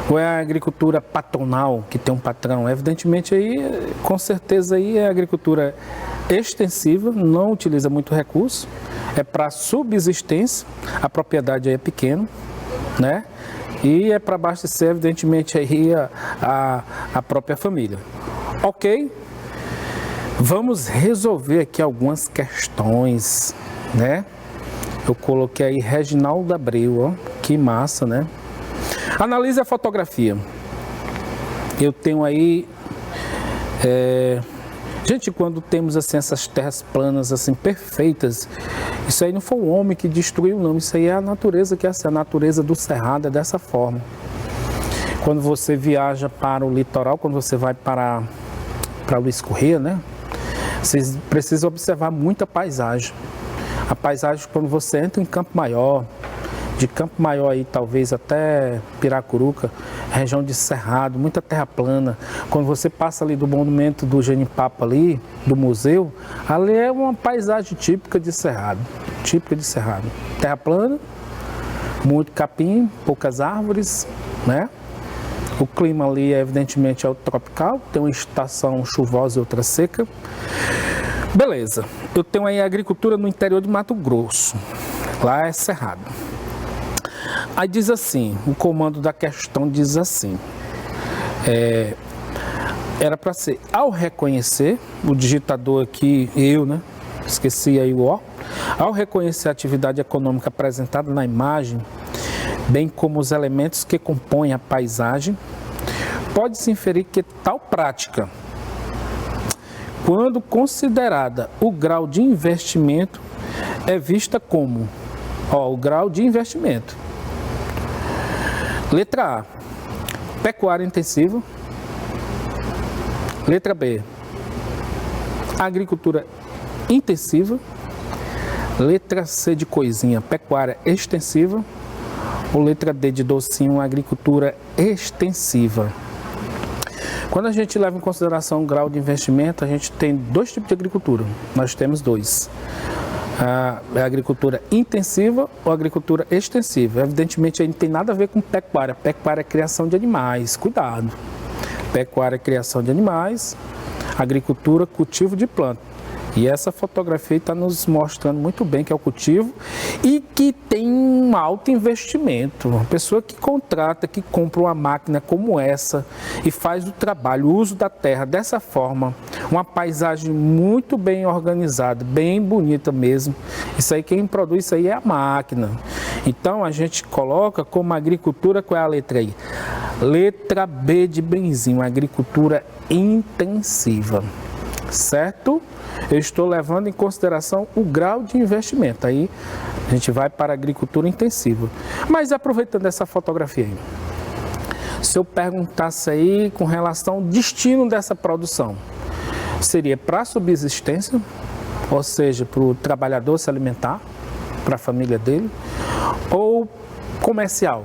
Ou é a agricultura patronal, que tem um patrão? Evidentemente aí, com certeza aí é a agricultura extensiva, não utiliza muito recurso, é para subsistência, a propriedade aí é pequena, né? E é para abastecer, evidentemente, aí a própria família. Ok? Vamos resolver aqui algumas questões, né? Eu coloquei aí Reginaldo Abreu, ó, que massa, né? Analise a fotografia. Eu tenho aí... Gente, quando temos assim essas terras planas assim perfeitas, isso aí não foi o homem que destruiu, não. Isso aí é a natureza que é assim, a natureza do cerrado é dessa forma. Quando você viaja para o litoral, quando você vai para Luiz Correia, né? Vocês precisam observar muita paisagem. A paisagem quando você entra em Campo Maior, de Campo Maior aí talvez até Piracuruca, região de Cerrado, muita terra plana. Quando você passa ali do monumento do Genipapo ali, do museu, ali é uma paisagem típica de Cerrado. típica de cerrado. Terra plana, muito capim, poucas árvores, né? O clima ali, evidentemente, é o tropical, tem uma estação chuvosa e outra seca. Beleza, eu tenho aí a agricultura no interior de Mato Grosso, lá é cerrado. Aí diz assim, o comando da questão diz assim, era para ser, ao reconhecer, o digitador aqui, eu, né, esqueci aí o O, ao reconhecer a atividade econômica apresentada na imagem, bem como os elementos que compõem a paisagem, pode-se inferir que tal prática, quando considerada o grau de investimento, é vista como, o grau de investimento. Letra A, pecuária intensiva. Letra B, agricultura intensiva. Letra C de coisinha, pecuária extensiva. Ou letra D de docinho, agricultura extensiva. Quando a gente leva em consideração o grau de investimento, a gente tem dois tipos de agricultura. Nós temos dois. A agricultura intensiva ou agricultura extensiva. Evidentemente, aí não tem nada a ver com pecuária. Pecuária é criação de animais, cuidado. Pecuária é criação de animais, agricultura, cultivo de planta. E essa fotografia está nos mostrando muito bem que é o cultivo e que tem um alto investimento. Uma pessoa que contrata, que compra uma máquina como essa e faz o trabalho, o uso da terra dessa forma, uma paisagem muito bem organizada, bem bonita mesmo. Isso aí, quem produz isso aí é a máquina. Então a gente coloca como agricultura, qual é a letra aí? Letra B de benzinho, agricultura intensiva, certo? Eu estou levando em consideração o grau de investimento. Aí a gente vai para a agricultura intensiva. Mas aproveitando essa fotografia aí, se eu perguntasse aí com relação ao destino dessa produção, seria para a subsistência, ou seja, para o trabalhador se alimentar, para a família dele, ou comercial?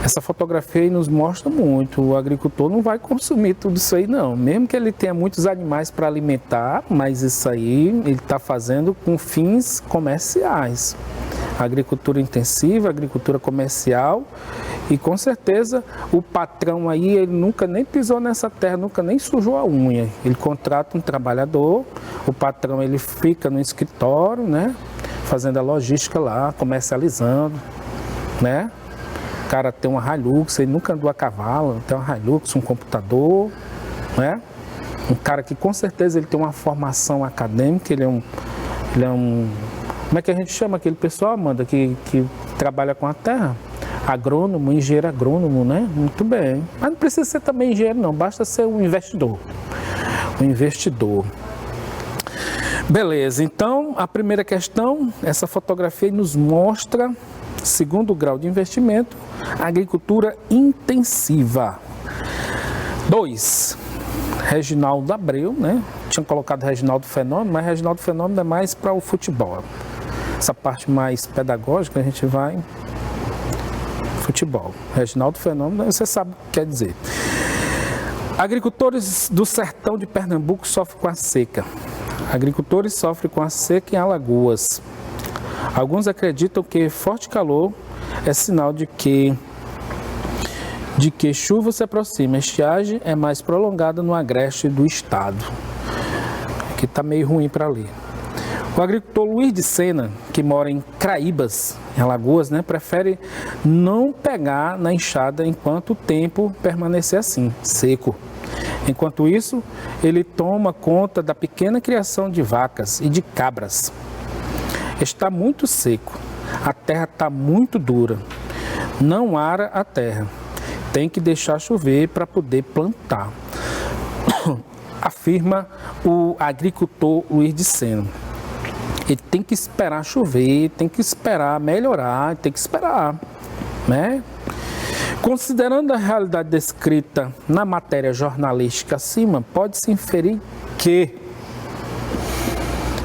Essa fotografia aí nos mostra muito, o agricultor não vai consumir tudo isso aí não, mesmo que ele tenha muitos animais para alimentar, mas isso aí ele está fazendo com fins comerciais. Agricultura intensiva, agricultura comercial, e com certeza o patrão aí, ele nunca nem pisou nessa terra, nunca nem sujou a unha. Ele contrata um trabalhador, o patrão ele fica no escritório, né, fazendo a logística lá, comercializando, né? O cara tem uma Hilux, ele nunca andou a cavalo, tem uma Hilux, um computador, né? Um cara que com certeza ele tem uma formação acadêmica, ele é um como é que a gente chama aquele pessoal, Amanda, que trabalha com a terra? Agrônomo, engenheiro agrônomo, né? Muito bem. Mas não precisa ser também engenheiro não, basta ser um investidor. Um investidor. Beleza, então a primeira questão, essa fotografia nos mostra, segundo grau de investimento, agricultura intensiva. 2. Reginaldo Abreu, né? Tinha colocado Reginaldo Fenômeno, mas Reginaldo Fenômeno é mais para o futebol. Essa parte mais pedagógica a gente vai futebol. Reginaldo Fenômeno, você sabe o que quer dizer. Agricultores do sertão de Pernambuco sofrem com a seca. Agricultores sofrem com a seca em Alagoas. Alguns acreditam que forte calor é sinal de que chuva se aproxima. A estiagem é mais prolongada no agreste do estado. Aqui está meio ruim para ler. O agricultor Luiz de Sena, que mora em Craíbas, em Alagoas, né, prefere não pegar na enxada enquanto o tempo permanecer assim, seco. Enquanto isso, ele toma conta da pequena criação de vacas e de cabras. Está muito seco, a terra está muito dura, não ara a terra, tem que deixar chover para poder plantar, afirma o agricultor Luiz de Sena. Ele tem que esperar chover, tem que esperar melhorar, tem que esperar, né? Considerando a realidade descrita na matéria jornalística acima, pode-se inferir que,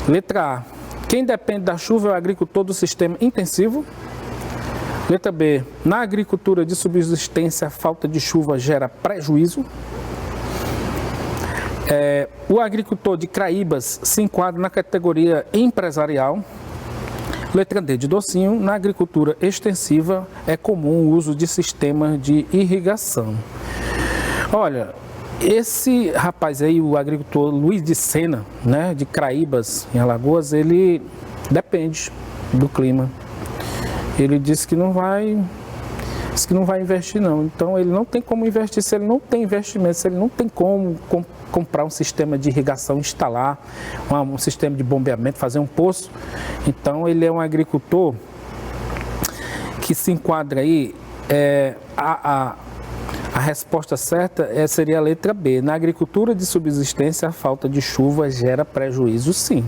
letra A, quem depende da chuva é o agricultor do sistema intensivo. Letra B, na agricultura de subsistência, a falta de chuva gera prejuízo. O agricultor de Craíbas se enquadra na categoria empresarial. Letra D de Docinho, na agricultura extensiva é comum o uso de sistemas de irrigação. Olha, esse rapaz aí, o agricultor Luiz de Sena, né, de Craíbas, em Alagoas, ele depende do clima. Ele disse que não vai investir não. Então ele não tem como investir se ele não tem investimento, se ele não tem como comprar um sistema de irrigação, instalar um sistema de bombeamento, fazer um poço. Então ele é um agricultor que se enquadra aí, a resposta certa seria a letra B. Na agricultura de subsistência, a falta de chuva gera prejuízo, sim.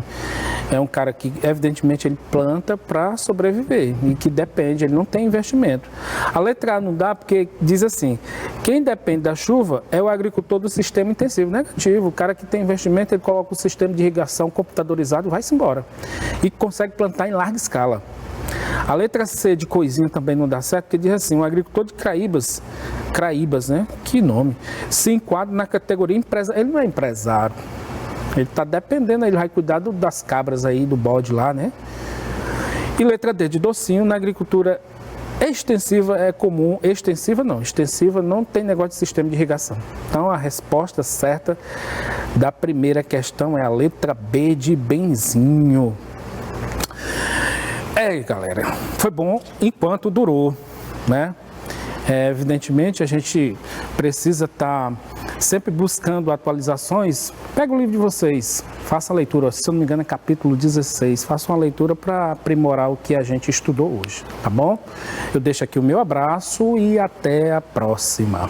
É um cara que, evidentemente, ele planta para sobreviver e que depende, ele não tem investimento. A letra A não dá porque diz assim, quem depende da chuva é o agricultor do sistema intensivo. Negativo, o cara que tem investimento, ele coloca o sistema de irrigação computadorizado e vai-se embora. E consegue plantar em larga escala. A letra C de Coisinha também não dá certo, porque diz assim, um agricultor de Craíbas, né? Que nome. Se enquadra na categoria empresa. Ele não é empresário. Ele está dependendo, ele vai cuidar das cabras aí, do bode lá, né? E letra D de Docinho, na agricultura extensiva é comum. Extensiva não tem negócio de sistema de irrigação. Então a resposta certa da primeira questão é a letra B de Benzinho. Galera, foi bom enquanto durou, né? Evidentemente, a gente precisa estar sempre buscando atualizações. Pega o livro de vocês, faça a leitura. Se eu não me engano, é capítulo 16. Faça uma leitura para aprimorar o que a gente estudou hoje, tá bom? Eu deixo aqui o meu abraço e até a próxima.